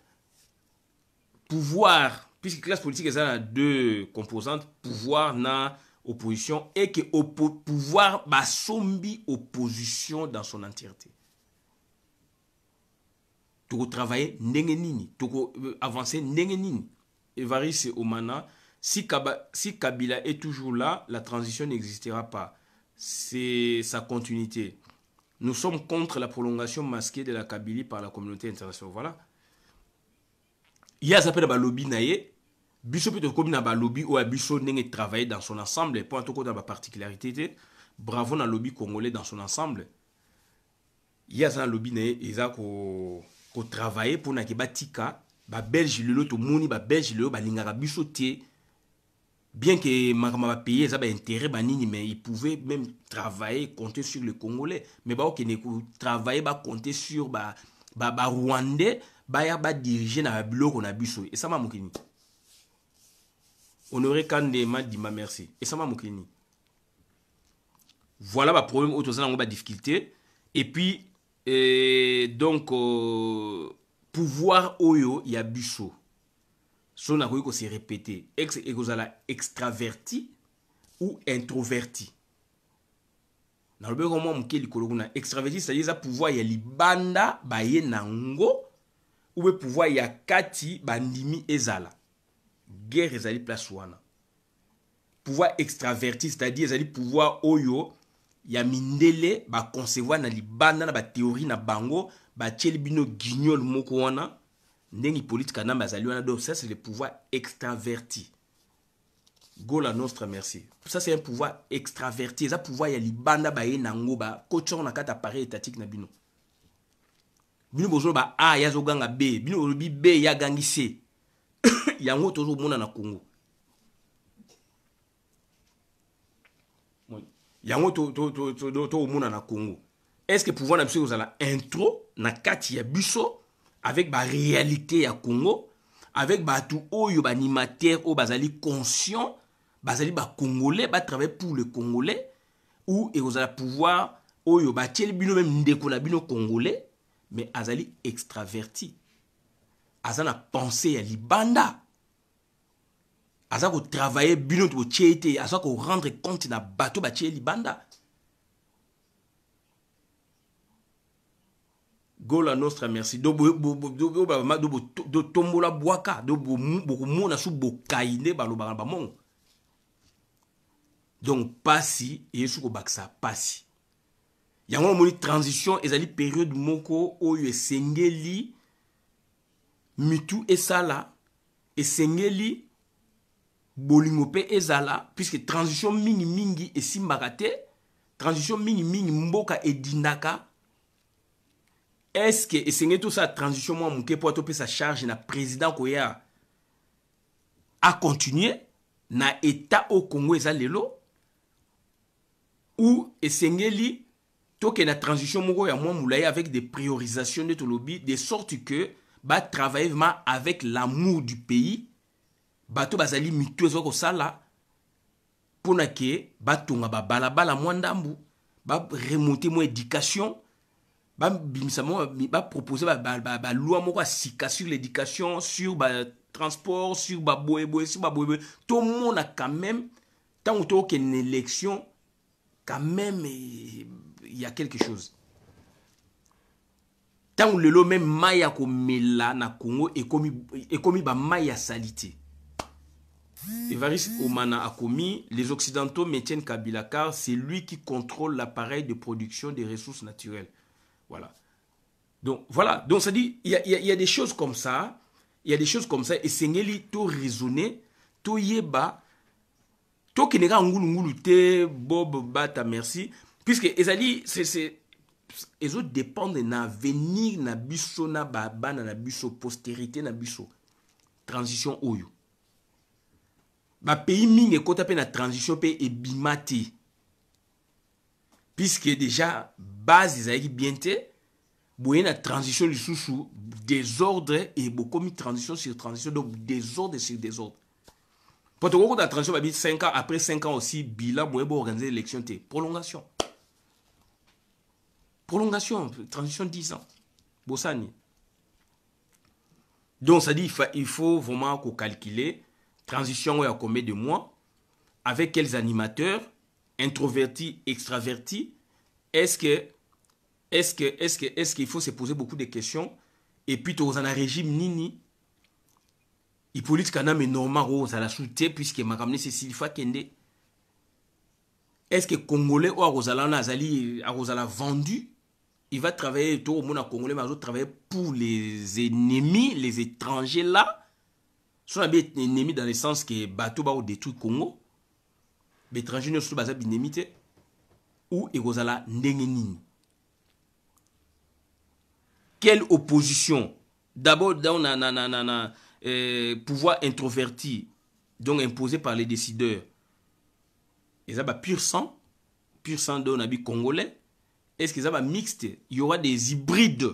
pouvoir, puisque classe politique a deux composantes, pouvoir na opposition, et que pouvoir ba sombi opposition dans son entièreté. Tu travailler ndenge nini, tu avancer ndenge nini. Evariste Omana, si Kabila est toujours là, la transition n'existera pas. C'est sa continuité. Nous sommes contre la prolongation masquée de la Kabylie par la communauté internationale. Voilà. Il y a ça peut lobby naie. Biso peut comme na lobby ou biso n'engue travailler dans son ensemble. Pour un tout côté particularité. Bravo na lobby congolais dans son ensemble. Il y a ça lobby naie. Ils ont ko travailler pour na kebatika. Ba Belge lelo to moni ba Belge lelo ba lingaka biso te. Bien que ma pays ça ba intérêt banini, mais ils pouvaient même travailler, compter sur les Congolais. Mais ba ok ne travailler ba compter sur ba Rwandais ba ya ba diriger na biloko na biso. Et ça m'a mokini. Honoré Kandema dit ma merci. Et ça m'a mokini. Voilà ba problème auto ça ba difficulté. Et puis donc pouvoir oyo ya biso. Son a se répéter. Extraverti ou introverti. Dans le moment où extraverti, c'est-à-dire ça pouvoir ya libanda ba ye nango ou pouvoir ya kati bandimi ezala. Guerre ezali place wana. Pouvoir extraverti, c'est-à-dire ezali pouvoir oyo ya mindele ba concevoir na libanda na ba théorie na bango ba tcheli bino guignol moko wana. Donc ça c'est le pouvoir extraverti. Gola nostra merci. Ça c'est un pouvoir extraverti. Ça pouvoir ya libanda ba ye nango ba kochon na kata appareil étatique na bino. Bino bozo ba A ya zo ganga B, bino lobi B ya gangi C. Yango tozo mona na Congo. Yango to mona na Congo. Est-ce que pouvoir na biso ozala intro na kati ya biso avec la réalité à Congo, avec tout oyo animateur ou bazali conscient, bazali ba congolais, ba travailler pour le congolais, ou et vous allez pouvoir oyo ba tcheli bino même ndeko na bino congolais, mais azali extraverti. Azana pensée à libanda. Azako travailler bino to tchete, azako rendre compte na bateau ba tcheli libanda. Gola nostra merci. Do tombola boaka. Do beaucoup mona sou bokaine baloba ba mon. Donc passi et sou ko baksa passi. Yango moni transition ezali période moko oyo esengeli mitu esala esengeli bolingo pe ezala puisque transition mingi esimbaka te. Transition mingi mboka edindaka. Est-ce que et tout ça transition moi mon pour topé sa charge na président koya a continuer na état au Congo eza lelo ou esengeli to que na transition moko ya moi moulaye avec des priorisations de tout lobby de sorte que ba travailler vraiment avec l'amour du pays bato bazali mituezo ko sala pona ke batonga ba balabala mwandambu ba remonter mo éducation ba proposer ba loi moko sika sur l'éducation, sur ba transport, sur ba boyeboy, sur ba boyeboy. Tout le monde a quand même tant ou tant qu'une élection quand même il y a quelque chose. Tant le lo même maya ko mela na Congo et commis ba maya salité. Evariste Omana a commis les Occidentaux maintiennent Kabila car c'est lui qui contrôle l'appareil de production des ressources naturelles. Voilà. Donc, ça dit, il y a des choses comme ça. Il y a des choses comme ça. Et c'est to raisonner, to yeba, to kenega ngulu te, Bob Bata, merci. Puisque ezali, les autres dépendent de l'avenir, na biso, na baba, na biso, postérité, na biso. Transition oyo. Ba pays mine kota pe na transition pe e bimati. Puisque déjà, base ezali bien te, boye na transition du sous désordre et beaucoup mis transition sur transition, donc désordre sur désordre. Pour te la transition, 5 ans, après 5 ans aussi, bilan, boye pour organiser l'élection, prolongation. Prolongation, transition 10 ans. Bossani. Donc, ça dit, il faut vraiment qu'on calcule transition à combien de mois, avec quels animateurs, introvertis, extravertis, est-ce qu'il faut se poser beaucoup de questions, et puis tu as un régime nini, il politique quand même normal, ça la soutien, puisque ma ramené c'est Silifa Kende. Est-ce que Congolais ou Arosala vendu, il va travailler tout au monde à Congolais, mais il va travailler pour les ennemis, les étrangers là. Ce sont des ennemis dans le sens que bateau va détruire Congo. Les étrangers ne sont pas des ennemis. Ou Arosala Ndengenini. Quelle opposition? D'abord, dans pouvoir introverti, donc imposé par les décideurs. Et ça va pur sang de l'habit congolais. Est-ce que ça va mixte? Il y aura des hybrides,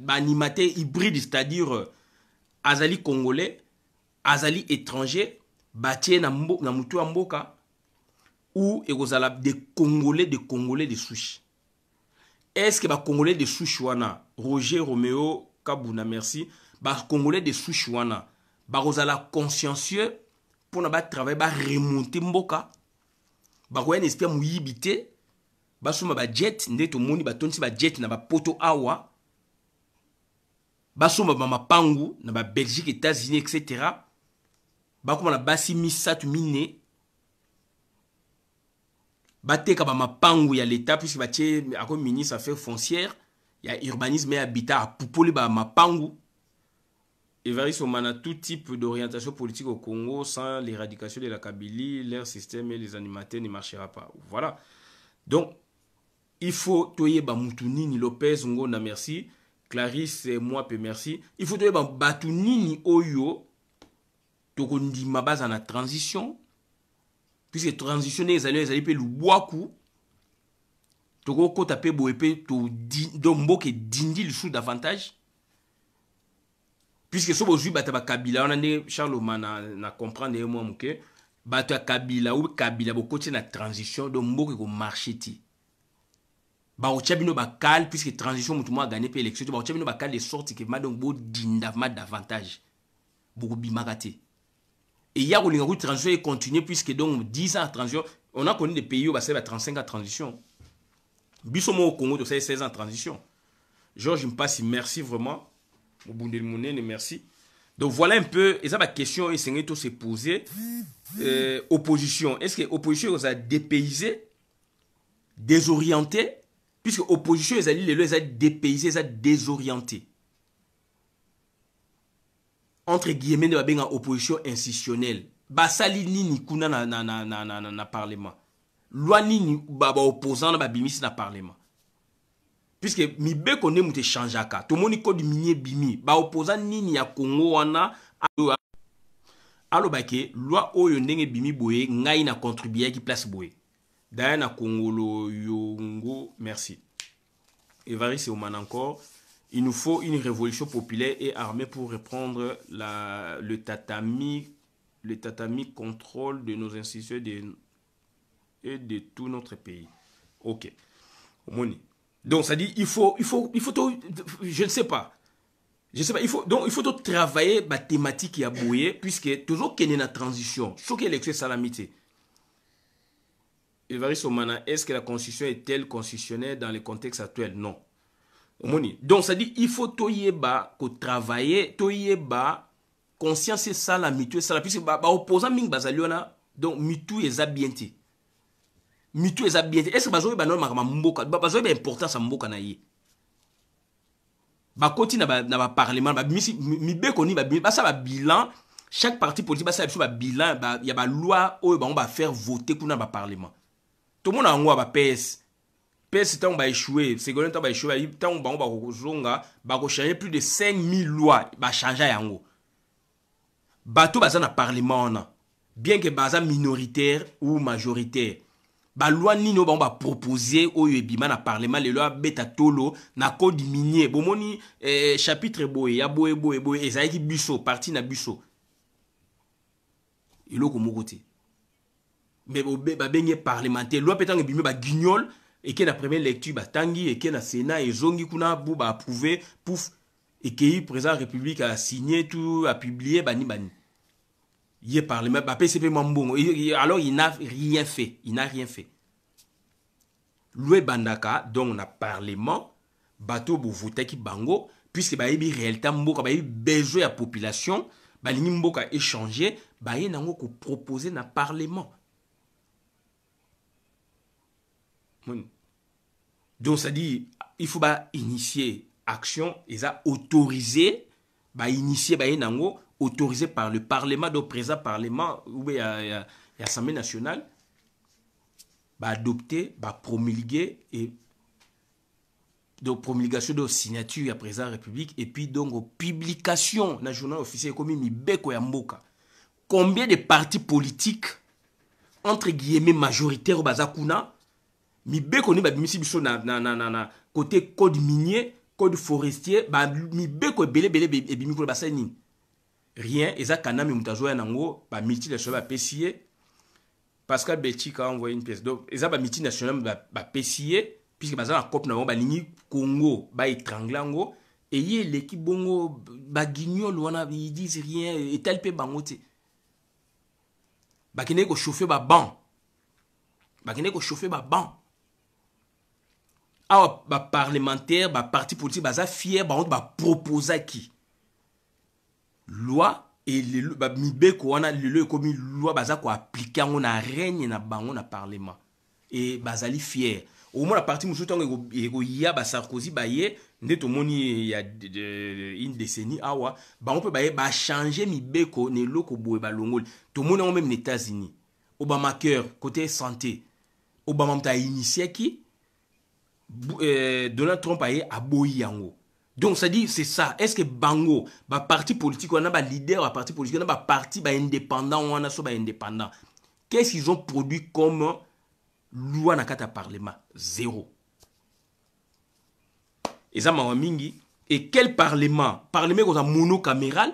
animateurs hybrides, c'est-à-dire Azali congolais, Azali étranger, Batie na mutu amboka, ou des Congolais de souche. Est-ce que les Congolais de souche wana, Roger Roméo Kabuna, merci, les Congolais de souche wana, bazala consciencieux pour na travailler, remonter mboka, bakoya espère muyibité, basuma ba jet ndeto moni batonsi ba jet na ba poto awa, basuma ba mapangu na ba Belgique, États-Unis, etc. Bakoma na basi misatu mine. Bateka ba mapangu ya l'État, puisque batie comme ministre affaires foncières, il y a urbanisme et habitat à poupoli ba mapangu. Évariste Omana, tout type d'orientation politique au Congo, sans l'éradication de la Kabylie, leur système et les animateurs ne marchera pas. Voilà. Donc, il faut toyer ba Moutounini Lopez Ngonda, merci. Clarisse, moi, peu merci. Il faut toyer ba Batunini Oyo, tokondi ma base en la transition. Puisque transitionner les alliés pe lubwaku toko ko taper boepe to dombo ke dindi le sous davantage puisque so bozui bataba kabila on ande Charlemagne na comprendre moi muke bata kabila ou kabila bokoti na transition dombo ke ko marcher ti ba o chabino bakal puisque transition mutu mo gagner pe élection ba o chabino bakal de sorte que ma donc bo dinda ma davantage beaucoup bimakate. Et il y a une transition et continuer puisque donc 10 ans de transition, on a connu des pays où il y a 35 ans de transition. Bissomo au Congo, c'est 16 ans de transition. Georges Mpassi, merci vraiment. Merci. Donc voilà un peu, et ça ma question, et c'est tout se poser. Opposition, est-ce que l'opposition vous a dépaysé, désorienté, puisque l'opposition, les a dépaysé, les a désorienté. Entre guillemets de la opposition institutionnelle. Basali nini kuna na parlement. Loi nini baba opposant na bimisi na parlement. Puisque mi be koné mute changeaka. Tout moni code minier bimi. Ba opposant nini ya Congo wana alo bake loi oyo ndenge bimi boye ngai na contribuer qui place boye. D'ailleurs na Congolo yongo merci. Évariste Oman encore. Il nous faut une révolution populaire et armée pour reprendre le tatami contrôle de nos institutions et de tout notre pays. Ok. Donc ça dit, il faut je ne sais pas. Il faut tout travailler la thématique qui a bouillé, puisque toujours qu'il y a une transition, chaque élection salamité. Évariste Omana, est-ce que la constitution est-elle constitutionnelle dans le contexte actuel? Non. Donc ça dit il faut toyeba ko travailler toyeba conscience ça la mitu ça la puisque ba opposant ming bazaliona donc mitu ezabienti est-ce que bazoyeba non makama mboka bazoyeba importance ya mboka na ye bakoti na ba parlement ba mibeko ni ba ça ba bilan chaque parti politique ba ça ba bilan ba ya ba loi o ba on va faire voter kuna ba parlement tout le monde en ba PS tant ba échouer seconde temps ba échouer tant ba on ba kozonga ba ko changer plus de 5000 lois ba changer yango bato baza na parlement na bien que baza minoritaire ou majoritaire ba loi nino ba on va proposer au ebima na parlement les lois beta tolo na code minier bomoni chapitre boye ya boye ezaki biso parti na biso eloko moko te mais ba benye parlementaire loi petang ebimi ba guignol et que la première lecture ba tangi et que na sénat et zongi kuna bu ba approuver pouf et que le président de la République a signé tout a publié bani il parlement ba PCP mambongo alors il n'a rien fait Loué bandaka donc on a parlement bateau bo voter ki bango puisque ba yebi réalité mboka ba yebi besoin ya population ba lingi mboka échanger ba ye nango ko proposer na parlement. Donc ça dit il faut ba initier action et ça autoriser ba initier ba ye nango autorisé par le parlement donc présent parlement ou bien l'Assemblée nationale bah adopter bah promulguer et donc promulgation de signature à président de la République et puis donc publication dans le journal officiel comme mibeko ya mboka. Combien de partis politiques entre guillemets majoritaires au bazakuna mibeko ni ba bimisi biso na côté code minier code forestier bah mibeko belé et bimiko ba sani rien eza kanami mutazoya nango ba multinational ba PCA Pascal Belchika a envoyé une pièce donc eza ba multinational ba PCA puisque baza na cop na ba lingi Congo ba étranglango et yé l'équipe bongo ba guignol wana ils disent rien et tel pe bangote ba kene ko chauffer ba banc ah ba parlementaire ba parti politique baza fier ba on ba proposer qui loi et les ba mibeko wana le comme loi baza ko appliquer on a règne na bango na parlement et bazali fier au moins la partie musuto ngo ya ba Sarkozy ba ye ndeto moni ya une décennie awa ba on peut ba changer mibeko ne loko boye ba longol to moni on même les États-Unis Obama cœur côté santé Obama mta initié qui Donald Trump a boyi yango. Donc ça dit c'est ça. Est-ce que bango ba parti politique on a ba leader ba parti politique on a ba parti ba indépendant on a so ba indépendant. Qu'est-ce qu'ils ont produit comme loi na kata parlement? Zéro. Et ça m'a mingi et quel parlement? Parlement qu'on a monocaméral,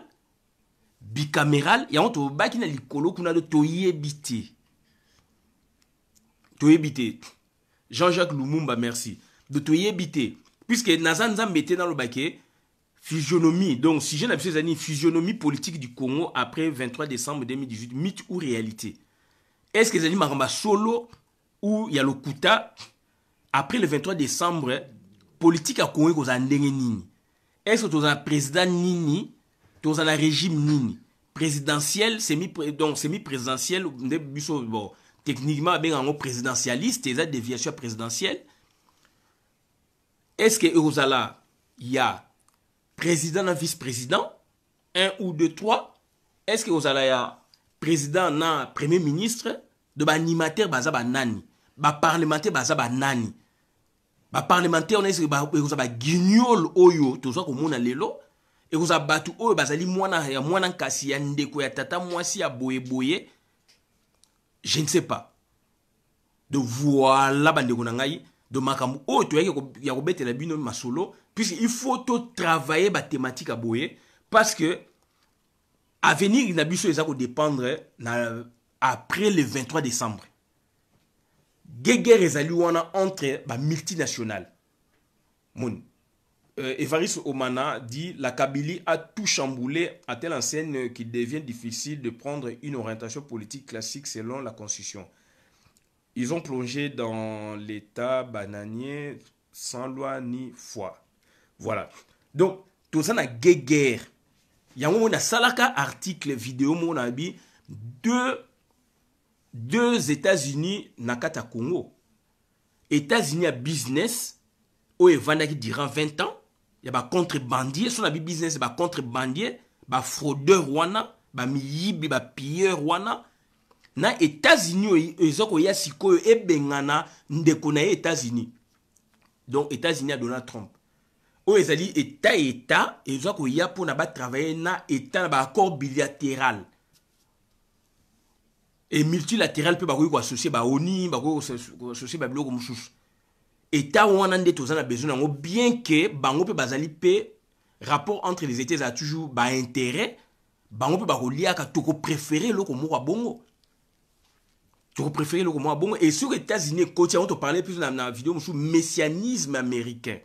bicaméral et on to ba ki na likolo kuna de toyebité. Jean-Jacques Lumumba merci. De toyebité. Puisque Nazan Zambete dans le baquet, physionomie, donc si j'ai l'habitude d'année, physionomie politique du Congo après 23 décembre 2018, mythe ou réalité? Est-ce que les animaux maramba solo ou il y a le Kouta après le 23 décembre, politique à Congo qu'on a nini? Est-ce que tu as un président nini, tu as un régime nini? Présidentiel, semi-présidentiel, bon, techniquement, bien en présidentialiste, des déviations présidentielles. Est-ce que Eurozala, il y a président et vice-président, 1 ou 2, 3? Est-ce que Eurozala, il y a président et premier ministre, de animateur, bazaba nani, parlementaire, bazaba nani, parlementaire, on est Eurozala guignol oyo, tout ça comme on a lelo, Eurozala batu oyo, bazali mwana kasi ya ndeko ya tata mwasi ya boye, je ne sais pas. De voilà, bandeko nangai. De makambu oh tu ya robete la bino masolo puisqu'il faut tout travailler ba thématique à boyer parce que avenir na biso ezako dépendre na après le 23 décembre guerre ezali wana entre ba multinationales mon Évariste Omana dit la Kabylie a tout chamboulé à telle enseigne qu'il devient difficile de prendre une orientation politique classique selon la constitution. Ils ont plongé dans l'état bananier sans loi ni foi. Voilà. Donc, tout ça n'a guerre. Il y a un salaka article vidéo mon ami deux États-Unis nakata Congo. États-Unis a business au evanda qui durant 20 ans Il y a ba contrebandier, son abi business ba contrebandier, ba fraudeur wana, ba miyibi ba pilleur wana. Na États-Unis ezoko ya sikoyo ebengana ndeko na États-Unis. Donc États-Unis a Donald Trump. O ezali État ezoko ya pour na ba travailler na État na ba accord bilatéral. Et multilatéral peut ba ko associer ba ONU, ba ko associer ba biloko mususu. État wana nde tozana besoin ngo bien que bango pe bazali pe rapport entre les États a toujours ba intérêt, bango pe ba ko liaka to ko préférer loko mo bongo. To ko préférer loko mo bongo et sur les États-Unis côté on te parlait plus dans la vidéo sur messianisme américain.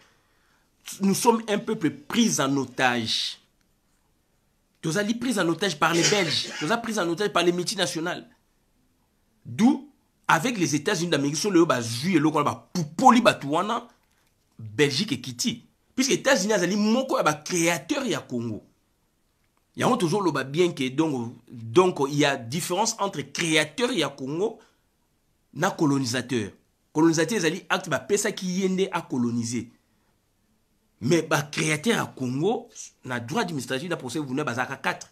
Nous sommes un peuple pris en otage. Tozali pris en otage par les Belges, tozali pris en otage par les multinationales. D'où avec les États-Unis d'Amérique, sur le bas juillet, le bas poupoli batouana, Belgique et Kiti. Puisque les États-Unis azali moko ya créateur ya Congo. Il y a toujours le bas bien que donc il y a différence entre créateur ya Congo na colonisateur. Colonisateur azali acte ba pesa qui yende à coloniser. Mais ba créateur ya Congo na droit administratif na procès vous na bazaka 4.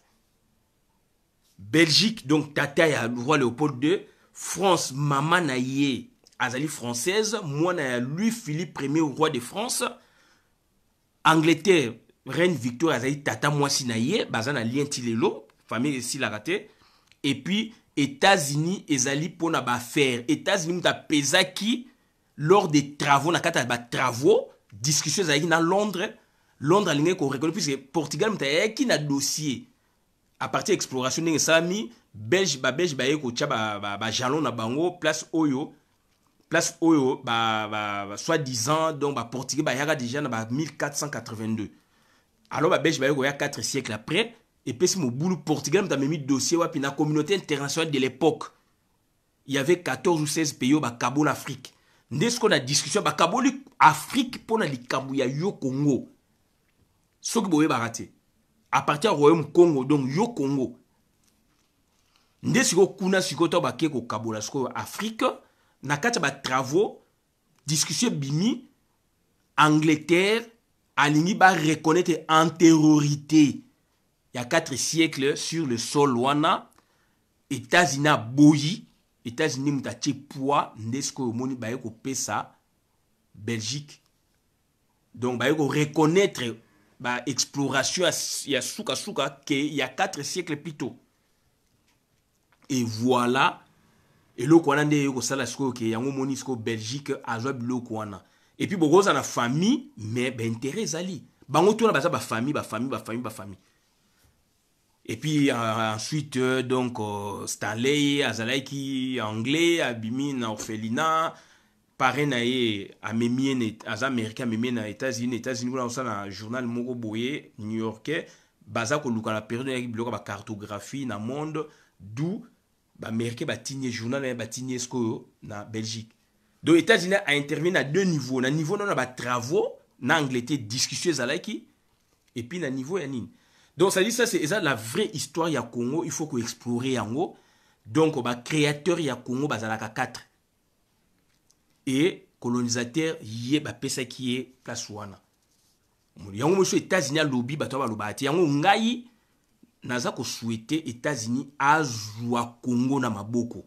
Belgique donc tata ya le roi Léopold II. France, maman na ye, azali française, moi na lui Philippe Ier, roi de France. Angleterre, reine Victoire, azali tata moi si na ye, bazana lien tilelo, famille si la raté. Et puis États-Unis, ezali pona ba faire. États-Unis muta pesaki lors des travaux na kata ba travaux, discussions ezali na Londres. Londres alinge ko reconnaître puisque Portugal muta yaki na dossier. À partir de l'exploration de Sami, Belge ba yeko tia ba jalon na bango place oyo soi-disant donc ba portugais ba yaka déjà na ba 1482. Alors ba Belge ba yeko ya 4 siècles après et puis si mo boulou portugais m'a mis dossier wapi na communauté internationale de l'époque. Il y avait 14 ou 16 pays ba kabo l'Afrique. Ndès qu'on a discussion ba kabo l'Afrique pour na likambu ya yo Congo. Soki boye ba raté. À partir du Royaume Congo, donc yo Congo. Nde siko kuna siko to ba keko kabola siko Afrique, na kati ba travaux, discussion bimi, Angleterre, alingi ba reconnaître antériorité. Il y a 4 siècles sur le sol wana, États-Unis boyi, États-Unis mutache poids, nde siko moni ba yeko pesa Belgique. Donc ba yeko reconnaître bah, exploration il y a souka il y a 4 siècles plus tôt. Et voilà. Et le Kwana nde yoko sala sko ke yango monisko Belgique azwa biloko wana. Et puis bokoza na famille mais ben intérêt zali. Bango tona baza ba famille. Et puis ensuite donc Stanley azalaiki anglais abimi na orphelinat. Pareil na ye amemien az américain amemien na États-Unis kuna na journal moko boye new-yorkais baza ko luka la période ya biloko ba cartographie na monde d'où ba américain ba tigné journal ba tigné sko na Belgique. Donc États-Unis a intervenu à 2 niveaux, na niveau na ba travaux na Angleterre discussion zalaki et puis na niveau ya nini. Donc ça dit ça c'est la vraie histoire ya Congo, il faut ko explorer yango. Donc ba créateur ya Congo bazalaka 4. Et colonisateur yé ba pesa qui est place wana. Yango monsieur États-Unis lobby bato ba lobati yango ngai naza ko souhaiter États-Unis azwa Congo na maboko.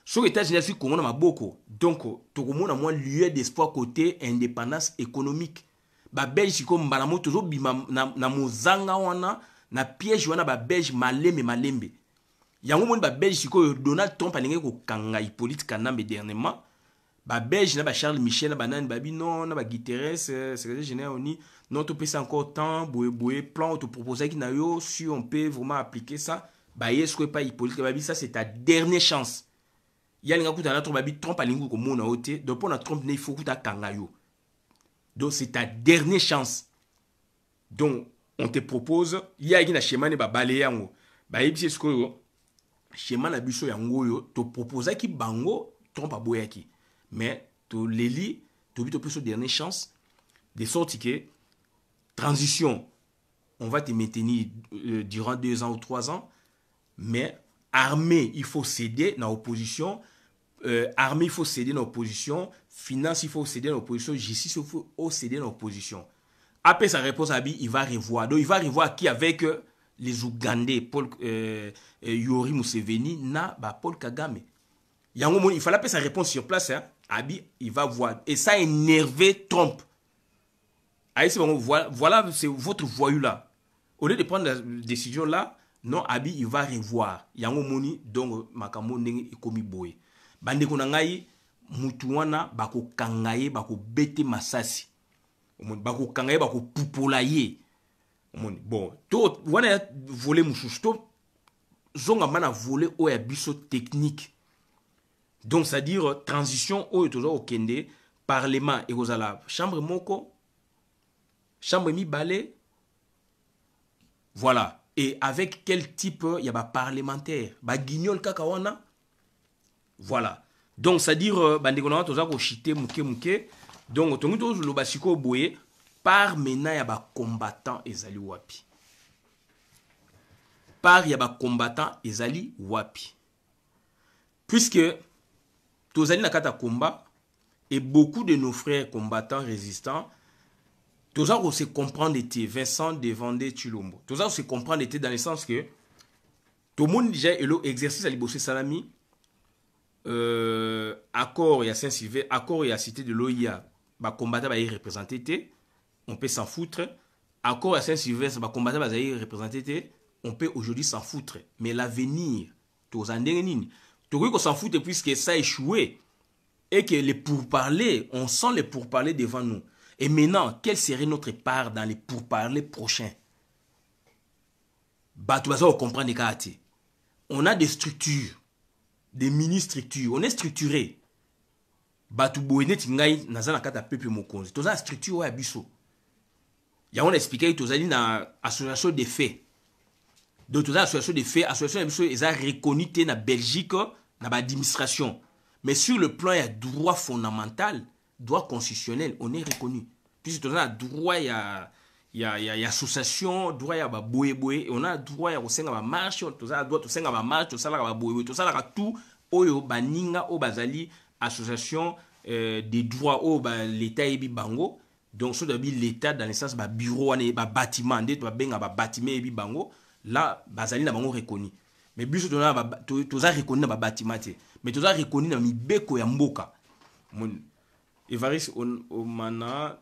Sur États-Unis azwa Congo na maboko. Donc tokomona moi lieu d'espoir côté indépendance économique. Ba Belge ko mbala moto zo bima na mozanga wana na piège wana ba Belge malembe. Yango moni ba Belge ko Donald Trump alinge ko kanga Hippolyte Kanambe dernièrement. Ba Belge na ba Charles Michel na banane babi non na ba Guterres secrétaire général oni non to pesa encore temps boye plan te proposer qui na yo si on peut vraiment appliquer ça ba yesko pas Hippolyte babi ça c'est ta dernière chance. Ya linga kuta na to babi Trump alingu ko mona oté donc pour na Trump ne il faut kuta kanga yo. Donc c'est ta dernière chance. Donc on te propose ya qui na schéma ne ba balé yango. Ba yebisi esko yo schéma na biso yango yo to proposer ki bango Trump aboyaki. Mais tu les lis, tu as plus dernière chance, de sorte que transition, on va te maintenir durant 2 ans ou 3 ans, mais armée, il faut céder dans l'opposition, armée, il faut céder dans l'opposition, finance, il faut céder dans l'opposition, justice, il faut céder dans l'opposition. Après sa réponse, Abi, il va revoir. Donc, il va revoir qui avec les Ougandais, Yori Museveni, na bah, Paul Kagame. Il fallait appeler sa réponse sur place. Hein. Abi, il va voir. Et ça a énervé Trump. Allez, bon, voilà, c'est votre voyou là. Au lieu de prendre la décision là, non, Abi, il va revoir. Yango moni, donc, makamo nenge ikomi boye. Bande konangai, mutuana, bako kangaye, bako bete masasi. Bako kangaye, bako pupolaye. Bon, to, wana volé mouchouche, to, zonga mana volé oya biso technique. Donc, c'est-à-dire, transition, oyo toujours au kende, parlement, et la chambre moko, chambre mi balé, voilà. Et avec quel type il y a parlementaire, guignol kakawana, voilà. Donc, c'est-à-dire, bandekona toza ko chité mouke. Donc, tongi to lo basiko boye, par maintenant il y a combattant ezali wapi. Par il y a combattant ezali wapi. Puisque tozali na kata combat et beaucoup de nos frères combattants résistants toza ko se comprendre était Vincent Devandé Chilombo. Toza ko se comprendre était dans le sens que tout le monde déjà elo exercice à libosé salami accord il y a Saint-Sylvain, accord il y a cité de l'OIA, ba combattant ba y représenté, on peut s'en foutre. Accord à Saint-Sylvestre, ba combattant ba y représenté, on peut aujourd'hui s'en foutre. Mais l'avenir, tous en dernier, tout qu'on s'en fout puisque ça a échoué et que les pourparlers, on sent les pourparlers devant nous. Et maintenant, quelle serait notre part dans les pourparlers prochains? Bah, tu vas comprendre les caractères. On a des structures, des mini-structures. On est structuré. Bah, tu boyne tingai nazana kata pepe mokonzi. Tu as une structure ou abisso. Ya on expliqué que tu as une association de faits. Donc, tu as une association de faits. Association de faits, ils ont reconnu na Belgique, na l'administration. Mais sur le plan, il y a droit fondamental, droit constitutionnel, on est reconnu. Puisque tu as droit, il y a association, droit, il y a boé, on a droit, il y a aussi une marche, tu as droit, tu as une marche, tu as boé, tu as tout, oyo baninga, o bazali, association des droits, o l'État et bango. Donc, ce l'État dans le sens, bureau, bâtiment, bâtiment et bango, là, bazali na bango reconnu. Mais biso tu as reconnu na bâtiment, mais tu as reconnu na mibeko ya mboka. Évariste Omana,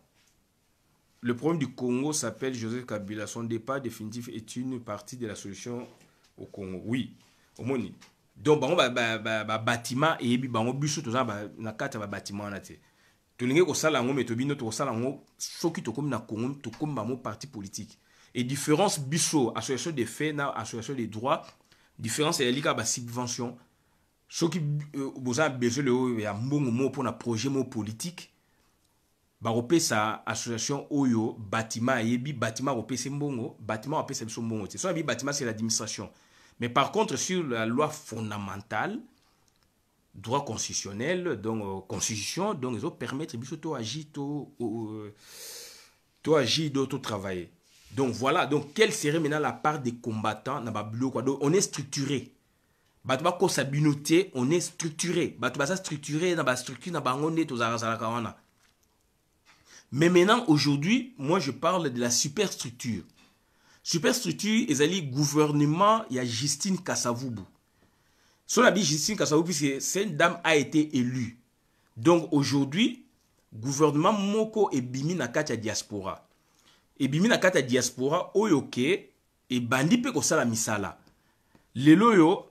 le problème du Congo s'appelle Joseph Kabila. Son départ définitif est une partie de la solution au Congo. Oui, au moni. Donc, bâtiment et bango biso tu as na kata bâtiment na te. Tu n'es pas sala ngo mais tu bino to sala ngo soki to comme na Congo to comme ba mo parti politique. Et différence biso association des faits na association des droits, différence est liée à la subvention. Ce qui vous a besoin de un bon mot pour un projet politique, baropé sa association Oyo, bâtiment yebi, bâtiment opé c'est mbongo, bâtiment opé c'est mbongo. C'est ça, bâtiment c'est l'administration. Mais par contre, sur la loi fondamentale, droit constitutionnel, donc constitution, donc ils ont permettre de agir, de agir, de travailler. Donc voilà, donc quelle serait maintenant la part des combattants dans le bloc? Donc on est structuré. On est structuré. Structuré dans la structure, mais maintenant, aujourd'hui, moi je parle de la superstructure. Superstructure, ils ont gouvernement, il y a Justine Kasavubu. Son habit Justine Kasavubu, puisque cette dame a été élue. Donc aujourd'hui, gouvernement Moko et Bimi Nakata diaspora. Et Bimi Nakata diaspora, oyoke, et bandi pe kosala misala. Les loyo,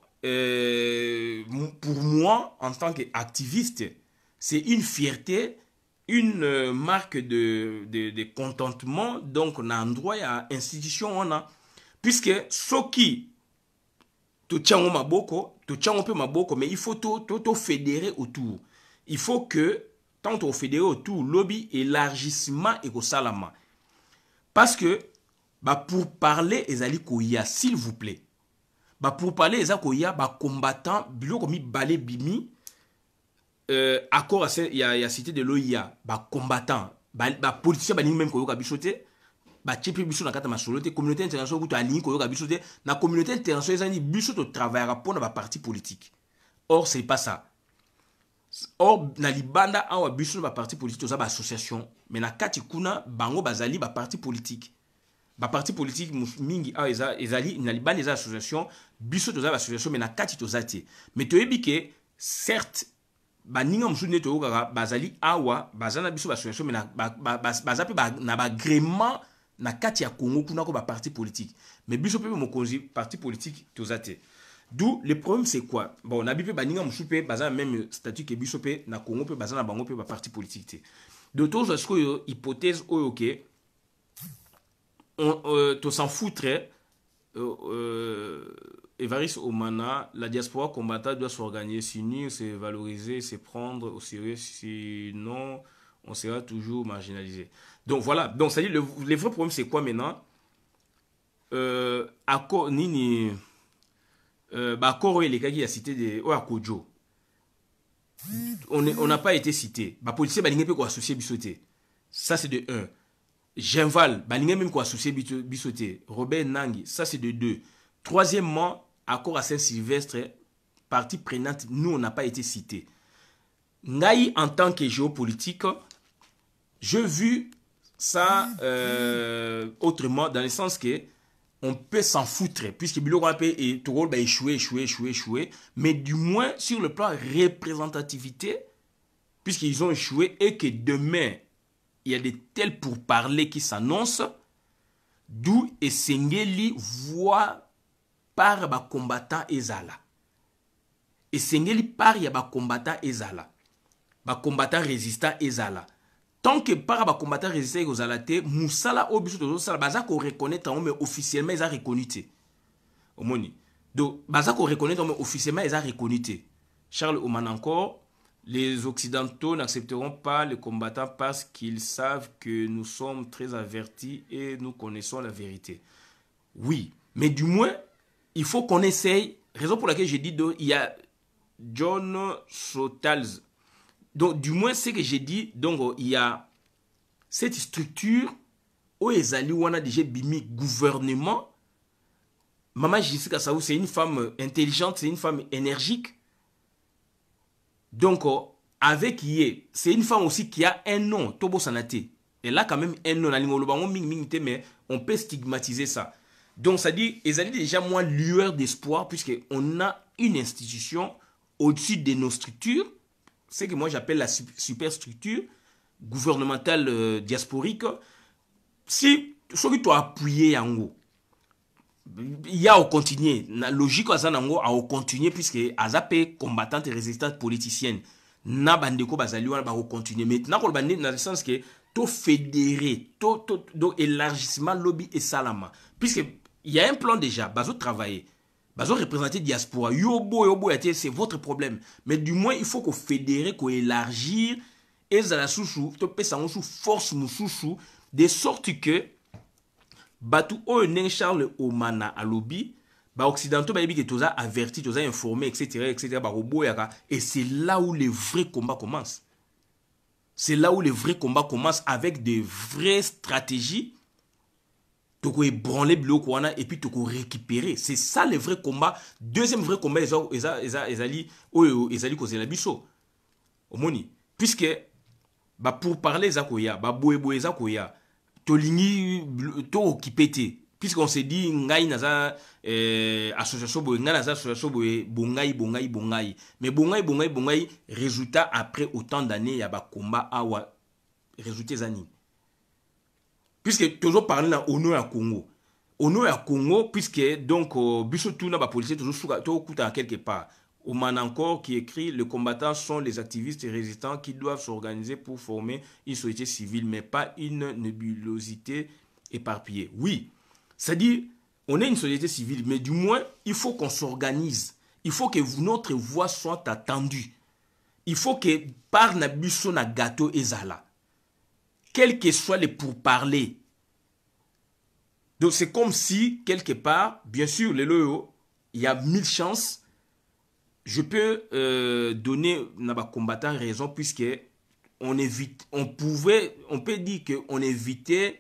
pour moi, en tant qu'activiste, c'est une fierté, une marque de contentement. Donc, on a un droit à institution, on a. Puisque ce qui te tient au maboko, mais il faut tout fédérer autour. Il faut que, tant qu'on fédérer autour, lobby, élargissement et salama. Parce que, pour parler, ezali koya, s'il vous plaît. Pour parler des combattants, comme balé bimi, accord il y a cité de l'OIA, combattants, politiciens, même koyoka bichoté, tchepi biso na kata masolote, communauté internationale kuto aligné koyoka bichoté, na communauté internationale ezani biso to travaillera pour na parti politique. Or c'est pas ça. Or na libanda awa biso na parti politique to za association mais na kati kuna bango bazali ba parti politique. Ba parti politique mingi a ezali na libani les associations, biso toza association mais na kati tozati. Mais toyebi que certes baninga msune to kaka bazali awa bazana biso association mais na bazape na bagrément na kati ya Congo kuna ko ba parti politique. Mais biso pe mokonzi parti politique tozati. D'où le problème c'est quoi? Bon, on a bien baninga msupe bazana même statut que biso pe na Congo pe bazana bango pe ba parti politique. D'autres est-ce que hypothèse OK on s'en foutrait Évariste Omana, la diaspora combattante doit s'organiser, s'unir, se valoriser, se prendre au sérieux, sinon on sera toujours marginalisé. Donc voilà, donc ça dit le vrai problème c'est quoi maintenant? Accord nini accord les gars qui a cité des Akojo. On n'a pas été cité. Ba policier ba peut quoi associer bisoté. Ça c'est de 1. Genval, balingé même quoi associé bisoté. Robert Nangi, ça c'est de 2. Troisièmement, accord à Saint-Sylvestre, partie prenante, nous on n'a pas été cité. Ngai en tant que géopolitique, je vu ça autrement dans le sens que on peut s'en foutre puisque Bilo Rapé et Tourol va échouer, mais du moins sur le plan représentativité, puisqu'ils ont échoué et que demain il y a de tels pourparlers qui s'annoncent, d'où Esengeli voit par ba combattant ezala. Esengeli par ya ba combattant ezala. Ba combattant résistant ezala. Tant que par ba combattant résistant ezala te, musala obiso to sala baza ko reconnaître mais officiellement ils a reconnu te. Omoni. Donc baza ko reconnaître mais officiellement ils a reconnu te. Charles Oman encore. Les Occidentaux n'accepteront pas les combattants parce qu'ils savent que nous sommes très avertis et nous connaissons la vérité. Oui, mais du moins, il faut qu'on essaye. Raison pour laquelle j'ai dit, il y a John Sotals. Donc, du moins, c'est que j'ai dit, donc, il y a cette structure où Ezali Wana déjà bimi gouvernement. Maman Jessica Saou, c'est une femme intelligente, c'est une femme énergique. Donc, avec Yé, c'est une femme aussi qui a un nom, Tobo Sanate. Elle a quand même un nom, mais on peut stigmatiser ça. Donc, ça dit, ils ont déjà moins lueur d'espoir, puisqu'on a une institution au-dessus de nos structures, c'est que moi j'appelle la superstructure gouvernementale diasporique. Si ce qui doit appuyer en haut, il y a au continuer la logique à au continuer puisque azapé combattante et résistante politicienne na bandeko bazali wana ba au continuer maintenant ko bandi dans le sens que to fédérer to élargissement lobby et salama puisque il y a un plan déjà bazo travailler bazo représenter diaspora yobo c'est votre problème mais du moins il faut qu'on fédérer qu'on élargir et za la sousou to pesa sous force mususu de sorte que Batou Onen Charles Omana à lobby, bah occidentaux bah que tous avertis, tous informés, etc. Et c'est là où les vrais combats commencent. C'est là où les vrais combats commencent avec des vraies stratégies. Tu peux ébranler le et puis tu peux récupérer. C'est ça le vrai combat. Deuxième vrai combat, ezali causer la biso. Omoni. Puisque bah pour parler zakoya, bah boé zakoya. Tolingi to kipete puisqu'on s'est dit ngai naza association boy ngai naza association boy bongai mais bongai résultat après autant d'années ya ba combat awa résultat zani puisque toujours parler na ono ya Congo puisque donc biso tout na ba policier toujours to kuta quelque part. Oman encore qui écrit: les combattants sont les activistes et résistants qui doivent s'organiser pour former une société civile, mais pas une nébulosité éparpillée. Oui, c'est-à-dire, on est une société civile, mais du moins, il faut qu'on s'organise. Il faut que notre voix soit attendue. Il faut que par Nabusso na gâteau ezala, quel que soit les pourparlers. Donc c'est comme si, quelque part, bien sûr, les loyaux, il y a 1000 chances. Je peux donner à combattant raison puisque on peut dire qu'on évitait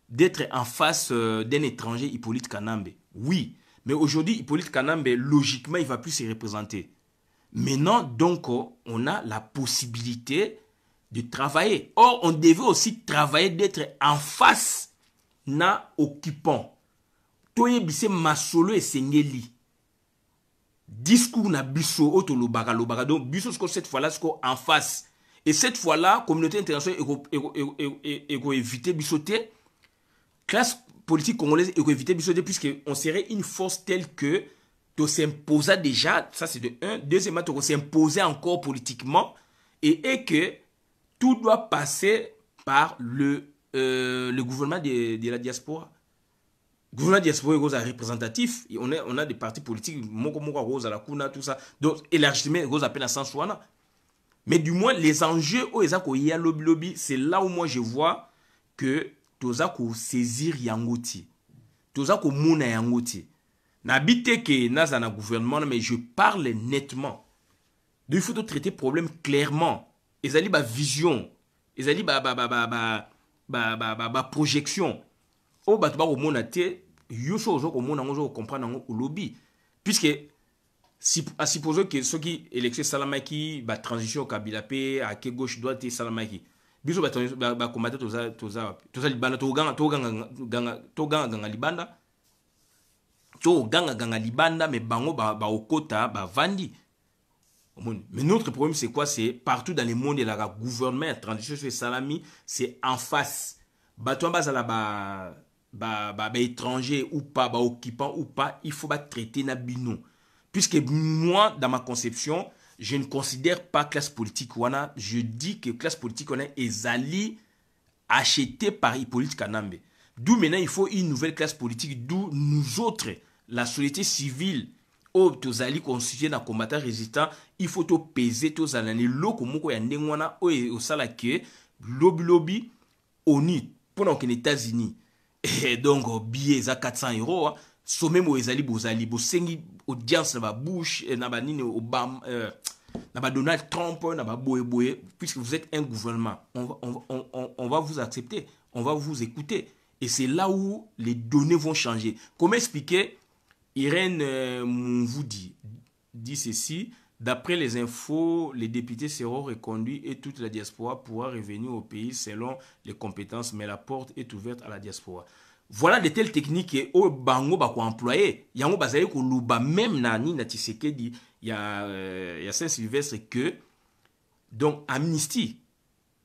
d'être en face d'un étranger, Hippolyte Kanambe. Oui, mais aujourd'hui, Hippolyte Kanambe, logiquement, il ne va plus se représenter. Maintenant, donc, on a la possibilité de travailler. Or, on devait aussi travailler d'être en face na occupant. Toye bise masolo et sengeli. Discours na biso otolobaka lobaka. Donc, biso cette fois-là, en face. Et cette fois-là, communauté internationale éco éviter bisoté. Classe politique congolaise éco éviter bisoté, puisqu'on serait une force telle que tu s'imposa déjà, ça c'est de un. Deuxièmement, tu s'imposer encore politiquement et que tout doit passer par le gouvernement de la diaspora. Le gouvernement de la diaspora est représentatif. On a des partis politiques, Moko Rose à la Kuna, tout ça. Donc, élargissement, Rose à peine à 100. Mais du moins, les enjeux, lobby, c'est là où moi je vois que Toza ko saisir Yangoti. Toza ko mouna Yangoti. N'habite que naza na gouvernement, mais je parle nettement. Donc, il faut traiter le problème clairement. Ils allaient ba vision. Ils allaient ba projection. Oh, bah, tu vas au monde, yo chose au monde, on comprend au lobby. Puisque, à supposer que ceux qui électent Salamaki, bah, transition au Kabila P, à quelle gauche doit être Salamaki. Biso ba combattre toza libanda to ganga libanda. To ganga libanda mais bango ba okota ba vandi. Mais notre problème c'est quoi? C'est partout dans le monde la gouvernement transition sur Salami, c'est en face. Bato bazala ba étranger ou pas, ba occupant ou pas, il faut traiter na bino. Puisque moi dans ma conception, je ne considère pas classe politique wana, je dis que classe politique wana est allée achetée par Hippolyte Kanambe. D'où maintenant il faut une nouvelle classe politique, d'où nous autres, la société civile, au tozali constitué dans combattant résistant, il faut to peser to zalani loko moko ya ndengwana au sala que lobby ONU pendant que les États-Unis et donc billet à 400 €. Sommet Moezali Bozali, Bosengi, audience na ba Bush, na ba Nini Obama, na ba Donald Trump, na ba Boye, puisque vous êtes un gouvernement, on va vous accepter, on va vous écouter. Et c'est là où les données vont changer. Comment expliquer? Irène vous dit ceci: d'après les infos, les députés seront reconduits et toute la diaspora pourra revenir au pays selon les compétences, mais la porte est ouverte à la diaspora. Voilà de telles techniques au bango bako employé. Yango bazali ko luba même nani na Tshisekedi, il y a Saint-Sylvestre que donc amnistie.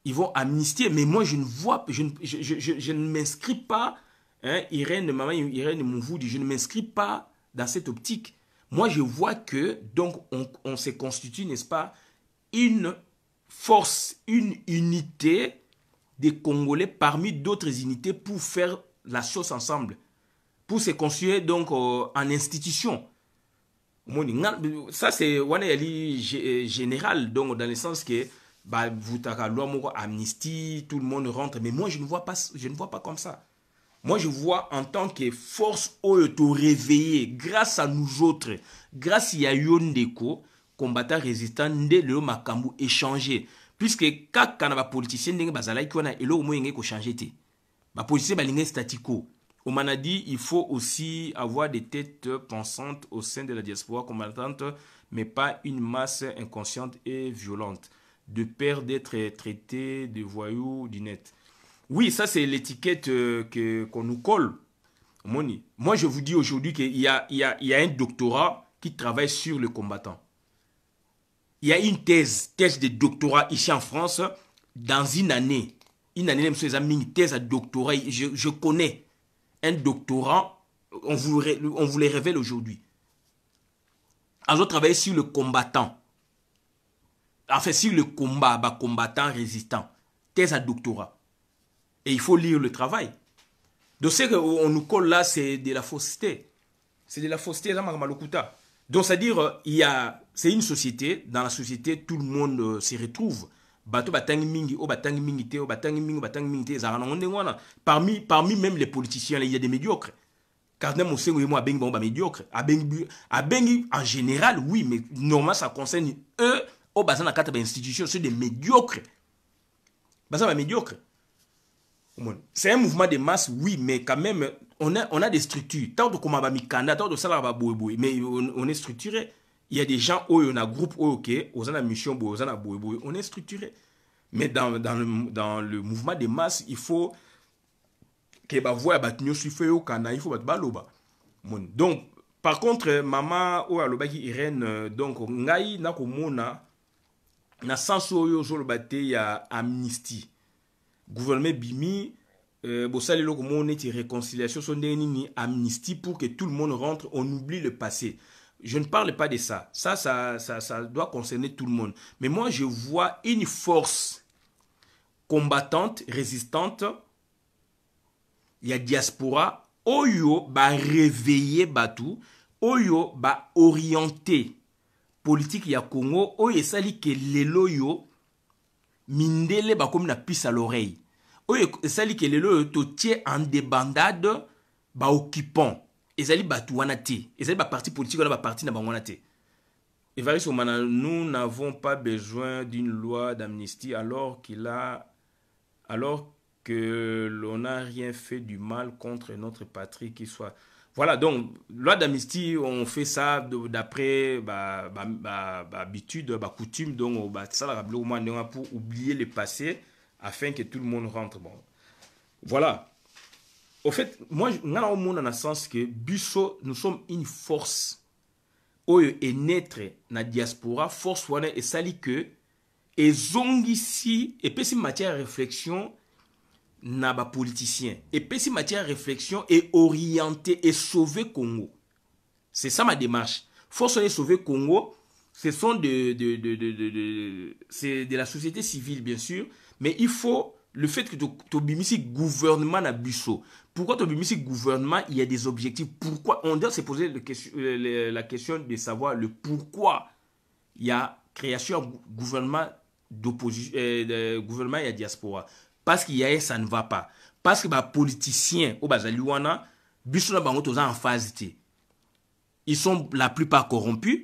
Ils vont amnistier, mais moi je ne vois, je ne m'inscris pas, hein, Irène Mouvoudi, je ne m'inscris pas dans cette optique. Moi je vois que donc on se constitue, n'est-ce pas, une force, une unité des Congolais parmi d'autres unités pour faire la chose ensemble, pour se construire donc en institution. Ça c'est général, donc dans le sens que bah, vous amnistie, tout le monde rentre, mais moi je ne vois pas comme ça. Moi je vois en tant que force auto réveillée grâce à nous autres, grâce à Yondeko, combattant résistant, le makambu échangé, puisque quand on a politicien qui a changé. Ma politicien est statico. On m'a dit il faut aussi avoir des têtes pensantes au sein de la diaspora combattante, mais pas une masse inconsciente et violente, de peur d'être traité de voyous du net. Oui, ça c'est l'étiquette qu'on nous colle. Moi je vous dis aujourd'hui qu'il y a un doctorat qui travaille sur le combattant. Il y a une thèse de doctorat ici en France dans une année. Une année, même une thèse à doctorat, je connais un doctorat, on vous les révèle aujourd'hui. Ils ont travaillé sur le combattant. Enfin, sur le combat, combattant résistant. Thèse à doctorat. Et il faut lire le travail. Donc, ce qu'on nous colle là, c'est de la fausseté. C'est de la fausseté, donc, c'est-à-dire, c'est une société, dans la société, tout le monde se retrouve. Parmi même les politiciens, il y a des médiocres. Cardinal Moussengo et moi, médiocre. En général, oui, mais normalement, ça concerne eux, au bazan à quatre institutions, c'est des médiocres. C'est un mouvement de masse, oui, mais quand même, on a des structures. Tant de comme Mikanda, tant de Salaba Boy, mais on est structuré. Il y a des gens où on a groupe, ok, on a mission, on est structuré. Mais dans le mouvement des masses, il faut que bah voix battre sur feu au cana, il faut battre baloba. Donc par contre maman o alobaki Irène donc ngai na komona na sens oyo zo lobate ya amnistie. Gouvernement bimi bosali loko moneti réconciliation son ni amnistie pour que tout le monde rentre, on oublie le passé. Je ne parle pas de ça. Ça doit concerner tout le monde. Mais moi, je vois une force combattante, résistante. Il y a diaspora. Oyo ba réveiller Batu. Oyo ba orienter politique ya Congo. Oyo esali que lelo yo mindele ba comme na pisse à l'oreille. Oyo esali que lelo yo to tie en débandade ba occupant. Ezali batu wana te. Ezali ba parti politique wana ba parti na ba wana te. Évariste Omana, nous n'avons pas besoin d'une loi d'amnistie alors que l'on n'a rien fait du mal contre notre patrie qui soit. Voilà, donc, loi d'amnistie, on fait ça d'après habitude, coutume, donc ça pour oublier le passé afin que tout le monde rentre. Bon. Voilà. Au fait, moi, au monde dans le sens que Busso, nous sommes une force. Oyo est naître na diaspora, force wana et sali que et zongisi et puis si matière à réflexion na ba politicien et puis si matière à réflexion est orientée et sauver Congo. C'est ça ma démarche. Force wana sauver Congo, ce sont c'est de la société civile bien sûr, mais il faut le fait que tu bimisi gouvernement na Busso. Pourquoi tu bimisi gouvernement, il y a des objectifs. Pourquoi on doit se poser la question de savoir le pourquoi il y a création gouvernement d'opposition gouvernement et diaspora. Parce qu'il y a ça ne va pas. Parce que les politiciens au Bazaliwana, Busso na bango toza en phase T. Ils sont la plupart corrompus.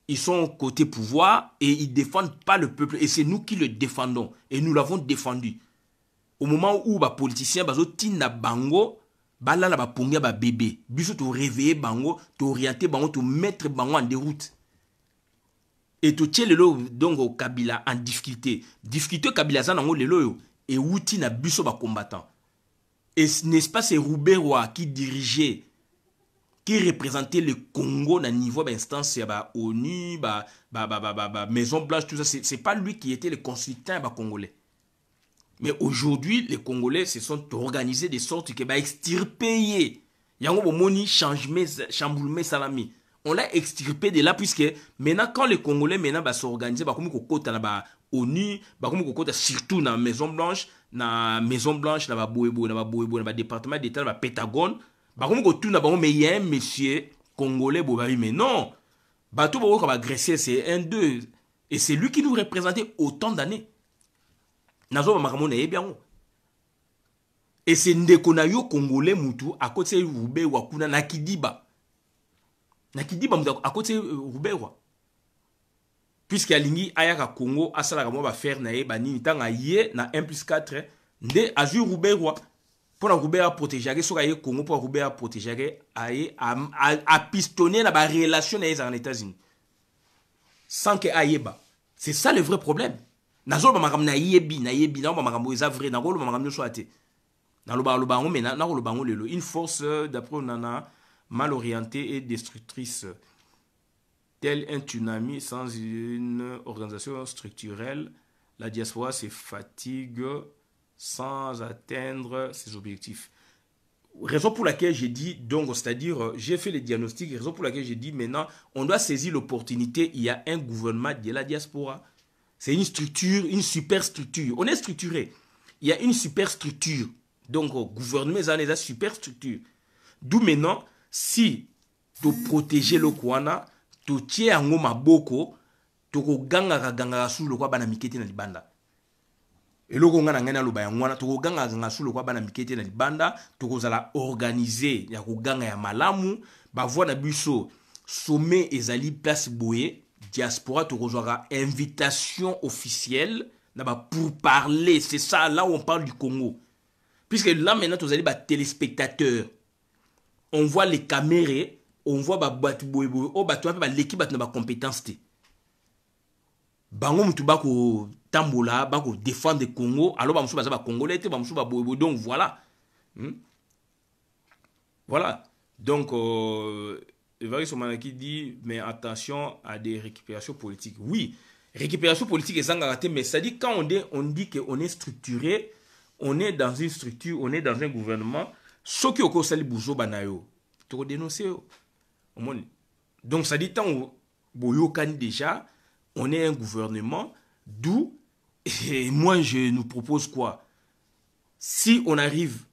Ils sont côté pouvoir et ils défendent pas le peuple. Et c'est nous qui le défendons. Et nous l'avons défendu. Au moment où les politiciens bazo tina bango bala la ba pongia ba bébé biso to réveiller bango to orienter bango to mettre bango en déroute et to tirer lelo donc au Kabila en difficulté Kabila za nango lelo yo et outi na biso ba combattant et n'est-ce pas c'est Rouberois qui dirigeait qui représentait le Congo na niveau d'instance ya ba ONU Maison Blanche tout ça c'est pas lui qui était le consultant ba congolais. Mais aujourd'hui, les Congolais se sont organisés de sorte que extirper. Yango bomoni chamboulement salami. On l'a extirpé de là puisque maintenant quand les Congolais maintenant s'organiser comme kokota na ba ONU, comme kokota surtout na Maison Blanche, na ba boebo, na ba département d'État, na ba Pentagone, comme ko tout na ba mais il y a un monsieur congolais bobabi mais non. Bato bo ko ba agresser c'est un deux et c'est lui qui nous représentait autant d'années. Et c'est ndeko yo congolais mutu à côté Roubaix wakuna na Kidiba. Na Kidiba à côté Roubaix wa. Puisque alingi ayaka Congo asala ka mo ba faire na yeba nini tanga ye na 1+4 nde azur Roubaix wa. Pour na Roubaix a protéger so ka ye Congo pour Roubaix a protéger a pistonner na ba relation na les États-Unis. Sans que ayeba. C'est ça le vrai problème. Nazolo makambo na yebi na makambo eza vrai na kolo makambo so ate na loba lobango mena na kolo bango lelo une force d'après onana mal orientée et destructrice tel un tsunami sans une organisation structurelle la diaspora se fatigue sans atteindre ses objectifs. Raison pour laquelle j'ai dit donc c'est-à-dire j'ai fait le diagnostic, raison pour laquelle j'ai dit maintenant on doit saisir l'opportunité, il y a un gouvernement de la diaspora. C'est une structure, une super structure. On est structuré. Il y a une super structure. Donc, au gouvernement, il y a une super structure. D'où maintenant, si tu protèges le Kouana, tu tiens en goma boko, tu ganga sous le quoi bana mikete na libanda. Et le gonga ngana lo bayangwana, tu ganga sous le quoi bana mikete na libanda, tu kozala organiser ya ganga ya malamu, ba voix na buso sommet ezali place boye. Diaspora te rejoindra invitation officielle pour parler. C'est ça là où on parle du Congo. Puisque là maintenant vous allez téléspectateurs. On voit les caméras, on voit l'équipe n'a pas compétence. bango mutu bako tambola bako défendre le Congo alors ba musu ba congolais te ba musu ba bobo donc voilà. Voilà. Donc Évariste Manaki dit mais attention à des récupérations politiques. Oui, récupération politique et sans raté, mais ça dit quand on dit qu'on est structuré, on est dans une structure, on est dans un gouvernement, ce qui est au sali boujo banayo, tu dénoncer. Donc ça dit tant boyokani déjà, on est un gouvernement, d'où et moi je nous propose quoi? Si on arrive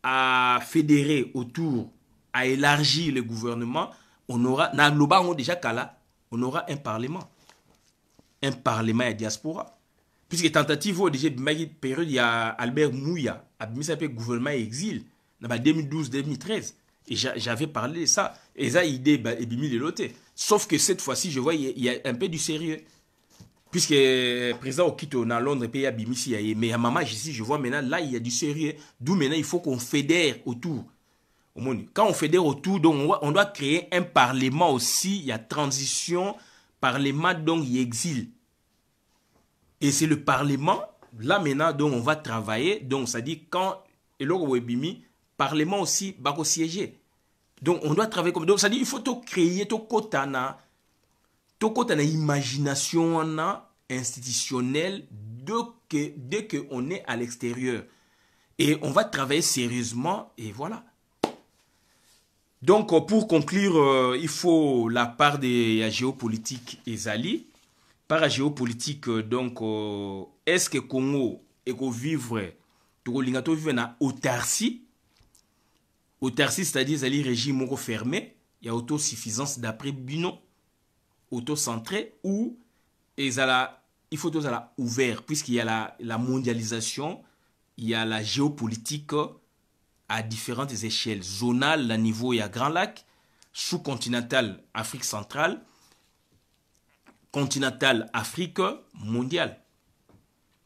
à fédérer autour, à élargir le gouvernement, on aura, déjà kala, on aura un parlement et diaspora. Puisque tentative, déjà, période, il y a Albert Mouya, a gouvernement et exil, dans 2012-2013. Et j'avais parlé de ça. Et ça, idée, et bimi de l'autre. Sauf que cette fois-ci, je vois, il y a un peu du sérieux. Puisque le président Okito, dans Londres, pays à Bimisi, mais à Mama, ici, je vois maintenant, là, il y a du sérieux. D'où maintenant, il faut qu'on fédère autour. Quand on fédère autour, donc on doit créer un parlement aussi. Il y a transition, parlement, donc il exile. Et c'est le parlement, là maintenant, donc on va travailler. Donc ça dit quand, et là, Bimi, parlement aussi, va siéger. Donc on doit travailler comme. Donc ça dit il faut tout créer, tout kotana imagination institutionnelle dès qu'on est à l'extérieur. Et on va travailler sérieusement, et voilà. Donc, pour conclure, il faut la part de la géopolitique Ezali. Par la géopolitique, donc, est-ce que Congo est vivre, vivre en autarcie? Autarcie, c'est-à-dire un régime fermé, il y a autosuffisance d'après Bino, autocentré, ou il faut tout ça ouvert, puisqu'il y a la mondialisation, il y a la géopolitique à différentes échelles. Zonal, à niveau, il y a Grand Lac, sous-continental, Afrique centrale, continental, Afrique mondiale.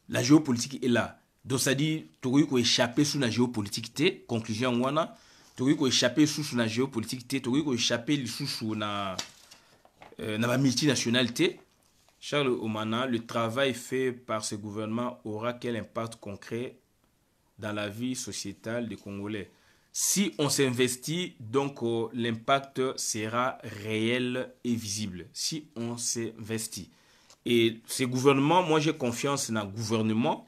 La géopolitique est là. Donc ça dit, tu peux échapper sous la géopolitique. Conclusion, tu peux échapper sous la géopolitique. Tu peux échapper sous la multinationalité. Charles Omana, le travail fait par ce gouvernement aura quel impact concret dans la vie sociétale des Congolais? Si on s'investit, donc l'impact sera réel et visible. Si on s'investit. Et ce gouvernement, moi j'ai confiance dans le gouvernement,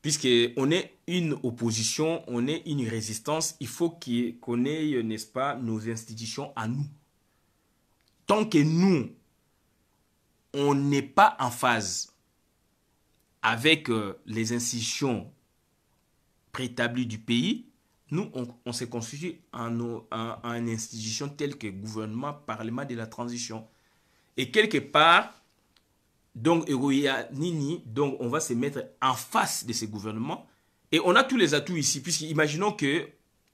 puisqu'on est une opposition, on est une résistance, il faut qu'on ait, n'est-ce pas, nos institutions à nous. Tant que nous, on n'est pas en phase avec les institutions préétablies du pays, nous, on se constitue en une institution telle que gouvernement, parlement de la transition. Et quelque part, donc, donc on va se mettre en face de ces gouvernements. Et on a tous les atouts ici, puisqu'imaginons que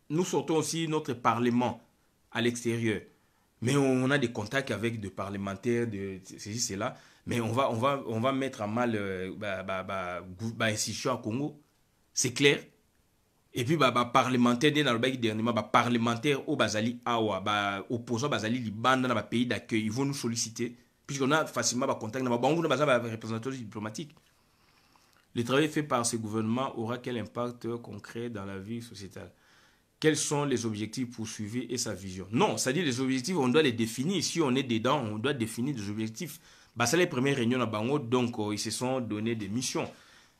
nous sortons aussi notre parlement à l'extérieur. Mais on a des contacts avec des parlementaires, de ceci, cela. Mais on va mettre à mal l'institution à Congo. C'est clair. Et puis, parlementaire, dernièrement, parlementaire au Bazali Awa, opposant Bazali Liban dans le pays d'accueil, ils vont nous solliciter, puisqu'on a facilement des contacts, on a des représentants diplomatiques. Le travail fait par ce gouvernement aura quel impact concret dans la vie sociétale? Quels sont les objectifs poursuivis et sa vision? Non, c'est-à-dire les objectifs, on doit les définir. Si on est dedans, on doit définir des objectifs. C'est les premières réunions à Bango, donc ils se sont donné des missions.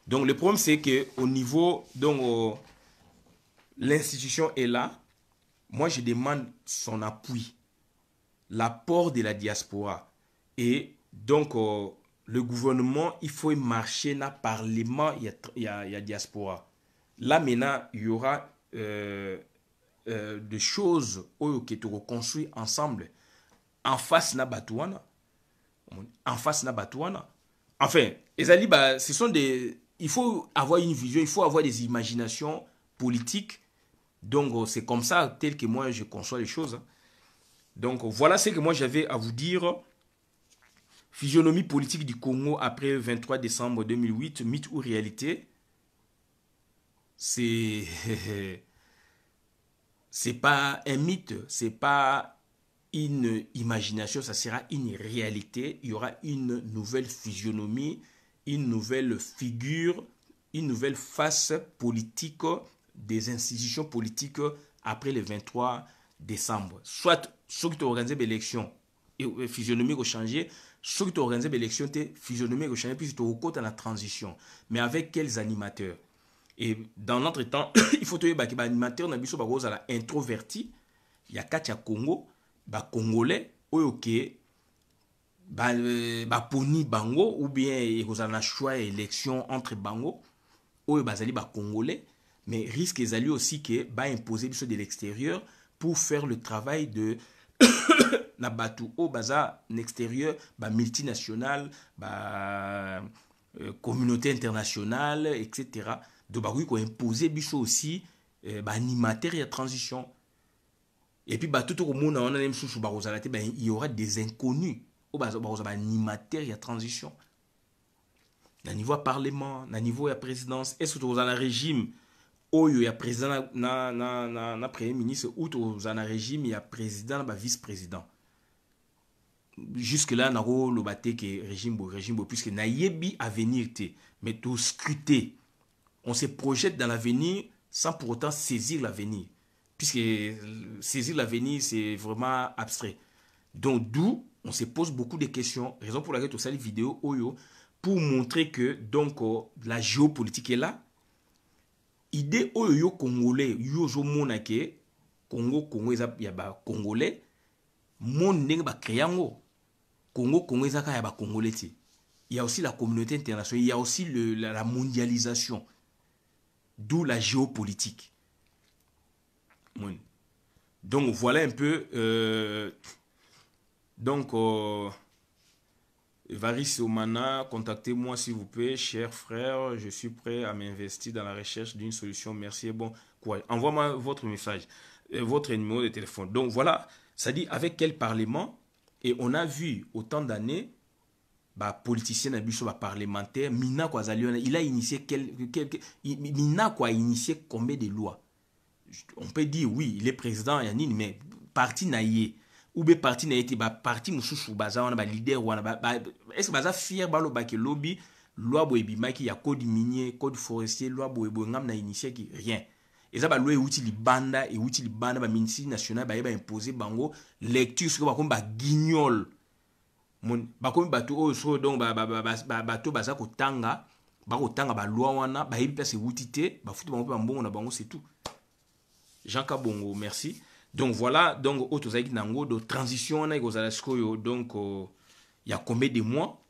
Donc le problème, c'est qu'au niveau, donc, l'institution est là. Moi, je demande son appui, l'apport de la diaspora. Et donc, le gouvernement, il faut marcher dans le parlement, il y a diaspora. Là, maintenant, il y aura des choses qui se reconstruisent ensemble. En face, na Batouana. En face, na Batouana. Enfin, Ezali, ce sont des... Il faut avoir une vision, il faut avoir des imaginations politiques. Donc, c'est comme ça, tel que moi, je conçois les choses. Donc, voilà ce que moi, j'avais à vous dire. Physionomie politique du Congo après 23 décembre 2008, mythe ou réalité? C'est pas un mythe, c'est pas une imagination, ça sera une réalité. Il y aura une nouvelle physionomie, une nouvelle figure, une nouvelle face politique des institutions politiques après le 23 décembre. Soit ceux qui ont organisé l'élection, et physionomie va changer, ceux qui ont organisé l'élection, physionomie va changer, puis ils ont dans la transition. Mais avec quels animateurs? Et dans notre temps, il faut que les animateurs soient introvertis. Il y a Katia Congo, Congolais, ok, poni bango, ou bien il y a un choix élection entre bango, ou bazali Congolais, mais risque ezali aussi que imposer de l'extérieur pour faire le travail de na batu au baza extérieur, multinational, communauté internationale, etc. Donc il faut imposer aussi animateur et transition. Et puis tout le monde on a même sous il y aura des inconnus au animateur et transition. Na niveau parlement, na niveau ya présidence, est-ce que vous avez un régime où il y a président na premier ministre ou vous avez un régime il y a président na vice-président. Jusque là na ro le baté que régime puisque na yebi avenir té mais tout scruter. On se projette dans l'avenir sans pour autant saisir l'avenir. Puisque saisir l'avenir, c'est vraiment abstrait. Donc, d'où on se pose beaucoup de questions. Raison pour laquelle tu as cette vidéo pour montrer que donc, la géopolitique est là. Idée oyo congolais, yo jo monake, Congo, il y a congolais, monde n'est pas créango. Congo, il y a congolais. Il y a aussi la communauté internationale, il y a aussi la mondialisation. D'où la géopolitique. Donc voilà un peu. Varis Omana, contactez-moi s'il vous plaît, cher frère. Je suis prêt à m'investir dans la recherche d'une solution. Merci et bon courage. Envoie-moi votre message, votre numéro de téléphone. Donc voilà, ça dit avec quel parlement. Et on a vu autant d'années. Politicien parlementaire Mina il a initié Mina a initié combien de lois? On peut dire oui, il est président Yanine, mais parti naïe ou bien parti naïe parti mususu baza on a leader est-ce que baza fier balo que lobby loi boebi maki ya code minier, code forestier, loi boebo ngam na initié qui rien. Et ça loi outil banda et outil banda ministère national imposer bango lecture sur ba guignol. Bakomi bato oyo so donc bato baza kotanga bakotanga balwa wana bayebi place wuti te bafuti bango pe mbongo na bango c'est tout. Jean Kabongo, merci. Donc voilà, donc autozaiki nango de transition na ekozala sikoyo donc il y a combien de mois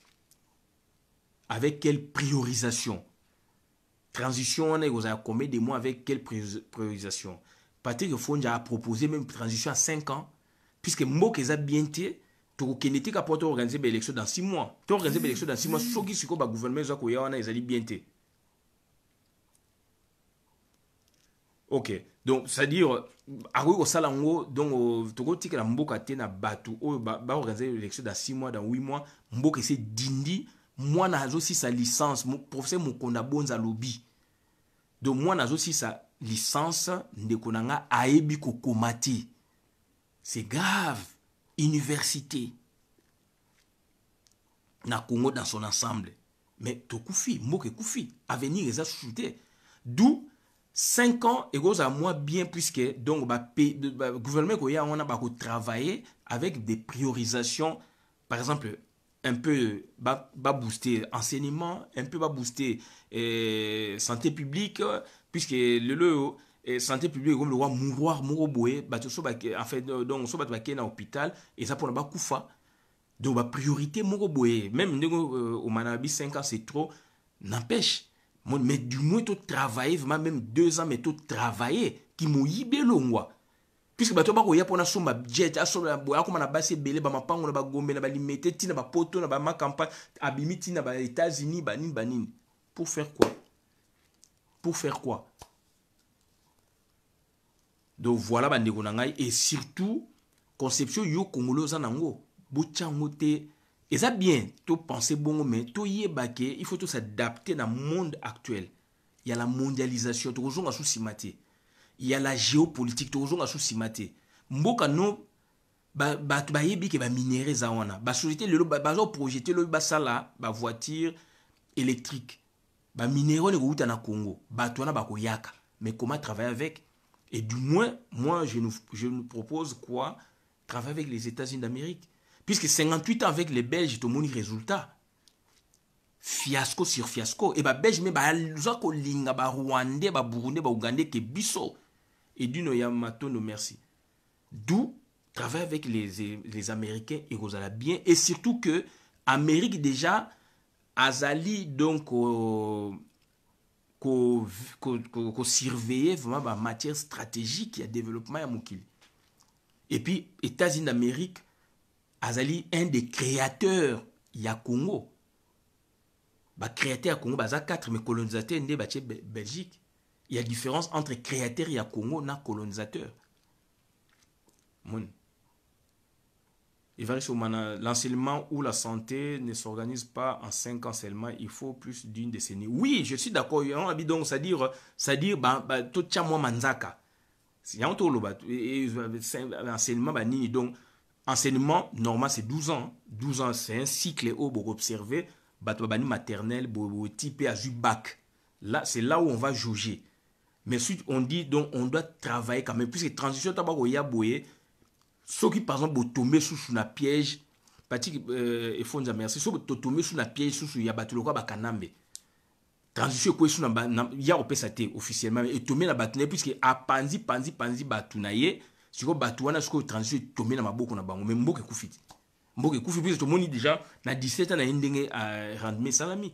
avec quelle priorisation? Transition na ekozala combien de mois avec quelle priorisation? Patrick Fonja a proposé même transition à 5 ans puisque mboka eza bien te tu as organisé l'élection dans 6 mois. Tu as organisé l'élection dans 6 mois. Ce qui est le gouvernement est bien. Ok. Donc, c'est-à-dire, donc, tu as organisé l'élection dans 6 mois, dans 8 mois. Mboka c'est dindi. Moi, j'ai aussi sa licence. Professeur Mokonda Bonza lobby. Donc, moi, j'ai aussi sa licence. Ndekonanga Aebi Kokomati. C'est grave. Université na Congo dans son ensemble. Mais to koufi, moke koufi, avenir les a chuté. D'où 5 ans égaux à moi bien puisque donc le gouvernement on a travaillé avec des priorisations, par exemple un peu booster enseignement, un peu booster santé publique puisque santé publique comme le roi mouroir mouroboé en fait donc so bat na hôpital et ça pour la koufa donc priorité mouroboé même au manabi 5 ans c'est trop n'empêche mais du moins tout travailler vraiment même 2 ans mais tout travailler qui moyibe longwa puisque bato ba ko ya pona somba jet asola boya ko na base belé ba mapango na ba gombe na ba limité tina ba poto na ba ma campagne abimiti na ba États-Unis banine pour faire quoi donc voilà bandeko na ngai et surtout conception yo congolais nango bochango te et ça bien to penser bon mais to yebake il faut tout s'adapter dans le monde actuel. Il y a la mondialisation to kozonga sous simate. Il y a la géopolitique to kozonga sous simate. Mboka no bato bayebi ke ba minéraux za wana ba société lelo bazo projeter lo basala ba voiture électrique ba minéraux ne kouta na Congo bato wana bakoyaka mais comment travailler avec et du moins moi je nous propose quoi travailler avec les États-Unis d'Amérique puisque 58 ans avec les Belges tout mon résultat fiasco sur fiasco et ba Belge mais ba za ko linga ba Rwandais ba Burundais ba Ougandais ke biso et du no ya matono merci d'où travailler avec les Américains et Rosala bien et surtout que Amérique déjà azali donc qu'on surveiller vraiment ma matière stratégique et développement à Mokili et puis États-Unis d'Amérique azali un des créateurs ya Congo ba créateur à Congo baza 4 mais colonisateur ndé ba Belgique il y a différence entre créateur ya Congo na colonisateur mon l'enseignement ou la santé ne s'organise pas en 5 ans seulement, il faut plus d'une décennie. Oui, je suis d'accord. Donc, c'est-à-dire, tout tcha moi manzaka. Il y a un tolo, enseignement, donc, enseignement, normal, c'est 12 ans. 12 ans, c'est un cycle où vous observez, maternelle, type à bac. Là, c'est là où on va juger. Mais ensuite, on dit, donc, on doit travailler quand même, puisque transition, tabac, yaboye, ceux qui par exemple tomber sous un piège parti il faut nous merci ceux qui tomber sous un piège sous ya battu le quoi bakanambe transition quoi sous na ya opesate officiellement et tomber na batune puisque a panzi batu na ye siko batu wana siko transition tomber na maboko na bango mais mboke kufiti puisque tout le monde déjà na 17 ans na ndenge à rendre salami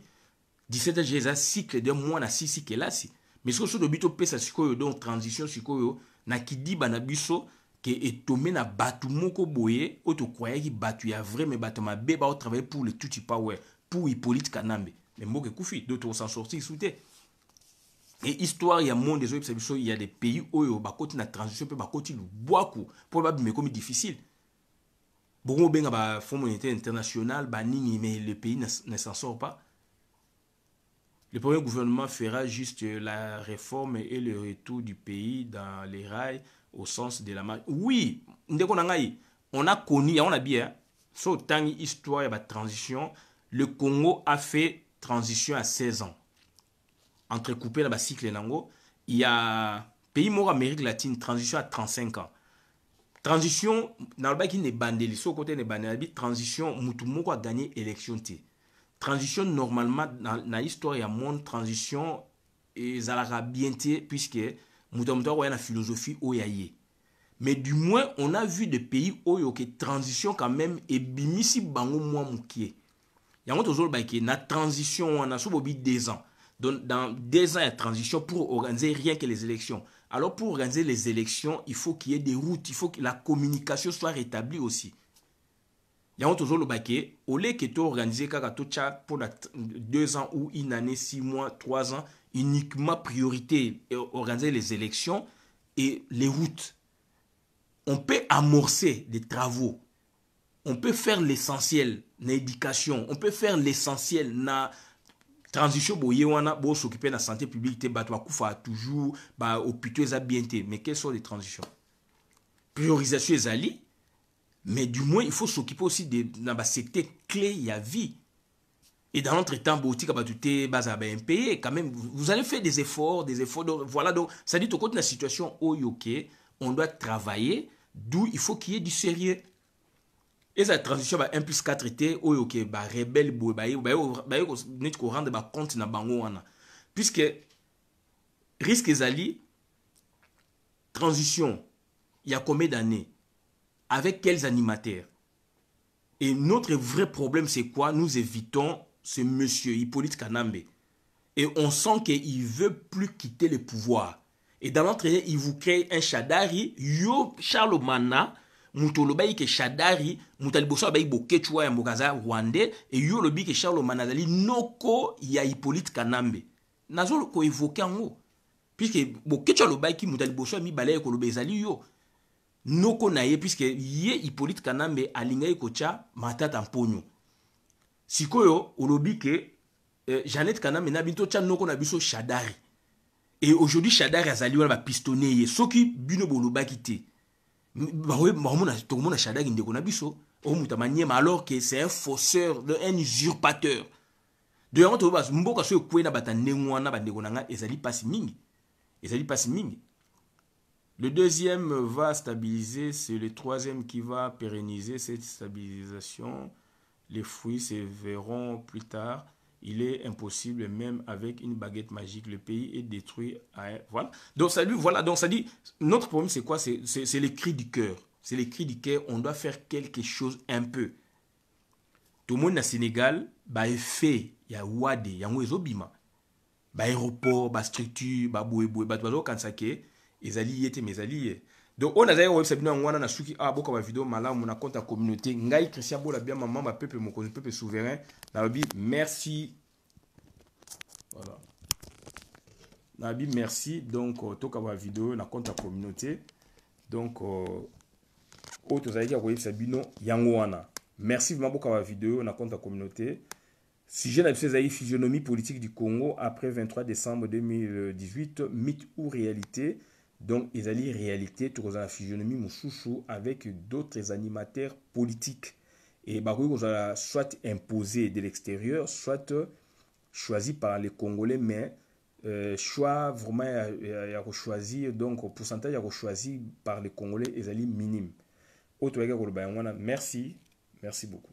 17 ans j'ai un cycle de mois na 6 cycle là si mais ce que de bito pesa siko donc transition siko na kidi bana biso que etomé na batu moko boye auto croyait ki batu ya vrai mais batu ma beba au travailler pour le tout power pour Hippolyte Kanambe mais moko koufi d'autres s'en sortir souté et histoire il y a monde des autres il y a des pays où ba côté na transition peut ba côté lu boaku probablement mais comme difficile bon benga ba fonds monétaire international ba nini mais le pays ne s'en sort pas. Le premier gouvernement fera juste la réforme et le retour du pays dans les rails au sens de la marche. Oui, on a connu, on a bien, sur tant histoire et la transition, le Congo a fait transition à 16 ans. Entrecoupé la cycle nango, il y a pays mort Amérique latine transition à 35 ans. Transition, dans le bas qui n'est bandé, sur côté n'est bandé, transition, Moutoumoko a gagné élection. Transition normalement dans l'histoire il y a monde transition et ça bien puisque Moutoumoko a une philosophie oyaye. Mais du moins on a vu des pays où que transition quand même et bimisi bango moi moukié. Il y a toujours la transition on a sous 2 ans. Donc dans 2 ans il y a transition pour organiser rien que les élections. Alors pour organiser les élections il faut qu'il y ait des routes, il faut que la communication soit rétablie aussi. Il y a toujours le baquet, au lieu que tu organises pour 2 ans ou 1 année, 6 mois, 3 ans, uniquement priorité organiser les élections et les routes. On peut amorcer des travaux, on peut faire l'essentiel dans l'éducation, on peut faire l'essentiel dans la transition, pour s'occuper de la santé publique, toujours, hôpitaux, mais quelles sont les transitions? Priorisation des alliés. Mais du moins, il faut s'occuper aussi de la secteur clé, il y a vie. Et dans l'entretemps, quand même, vous allez faire des efforts. Donc, voilà, donc, ça dit, au côté de la situation, on doit travailler, d'où il faut qu'il y ait du sérieux. Et la transition, 1 plus 4 était, rebelle, compte na bango wana. Puisque, risque zali, transition, il y a combien d'années? Avec quels animateurs? Et notre vrai problème, c'est quoi? Nous évitons ce monsieur Hippolyte Kanambe. Et on sent qu'il ne veut plus quitter le pouvoir. Et dans l'entraînement, il vous crée un Shadari. Yo Charles Mana, Moutolobaï ke Shadari, Moutaliboso Baï Bokechua et Mokaza Rwandais. Et yo lobi ke Charles Manazali, Noko ya Hippolyte Kanambe. Nazo ko évoqué en haut. Puisque Bokechua Lobaï ki Moutaliboso mi balaye ko lobezali yo. Noko naye puisque ye Hippolyte Kanambe alingai kocha matata mponyo. Sikoyo olobi ke Jeannette Kanambe na binto cha noko na biso Shadari. Et aujourd'hui Shadari azali wana ba pistonné ye soki bino boloba kité. Tout Shadrach Ndeko na biso. Alors que c'est un fausseur, un usurpateur. De yango to bas mboka so kwena batandengwana bandeko nanga ezali pasi mingi. Ezali pasi mingi. Le deuxième va stabiliser, c'est le troisième qui va pérenniser cette stabilisation. Les fruits se verront plus tard. Il est impossible, même avec une baguette magique, le pays est détruit. Voilà. Donc ça dit, voilà. Donc ça dit, notre problème c'est quoi? C'est les cris du cœur. C'est les cris du cœur. On doit faire quelque chose un peu. Tout le monde au Sénégal, bah fait, il y a Wade, il y a Ouezobima, bah aéroport, bah structure, bah boué, bah tout ça que les alliés étaient mes alliés. Donc on a d'ailleurs website on a suki ah beaucoup de vidéos malade mon compte à communauté ngai Christian Bola bien maman ma peuple mon peuple souverain Nabi merci voilà Nabi merci donc to ka ba vidéo na compte à communauté donc autres alliés website bino yango wana merci vraiment beaucoup à vidéo na compte à communauté. Sujet de ces physionomie politique du Congo après 23 décembre 2018, mythe ou réalité. Donc, ils allaient réalité, tout la physionomie mouchouchou avec d'autres animateurs politiques. Et bah, vous allez soit imposé de l'extérieur, soit choisi par les Congolais, mais choix vraiment à choisir, donc pourcentage à choisir par les Congolais, ils allaient minime. Autre merci, merci beaucoup.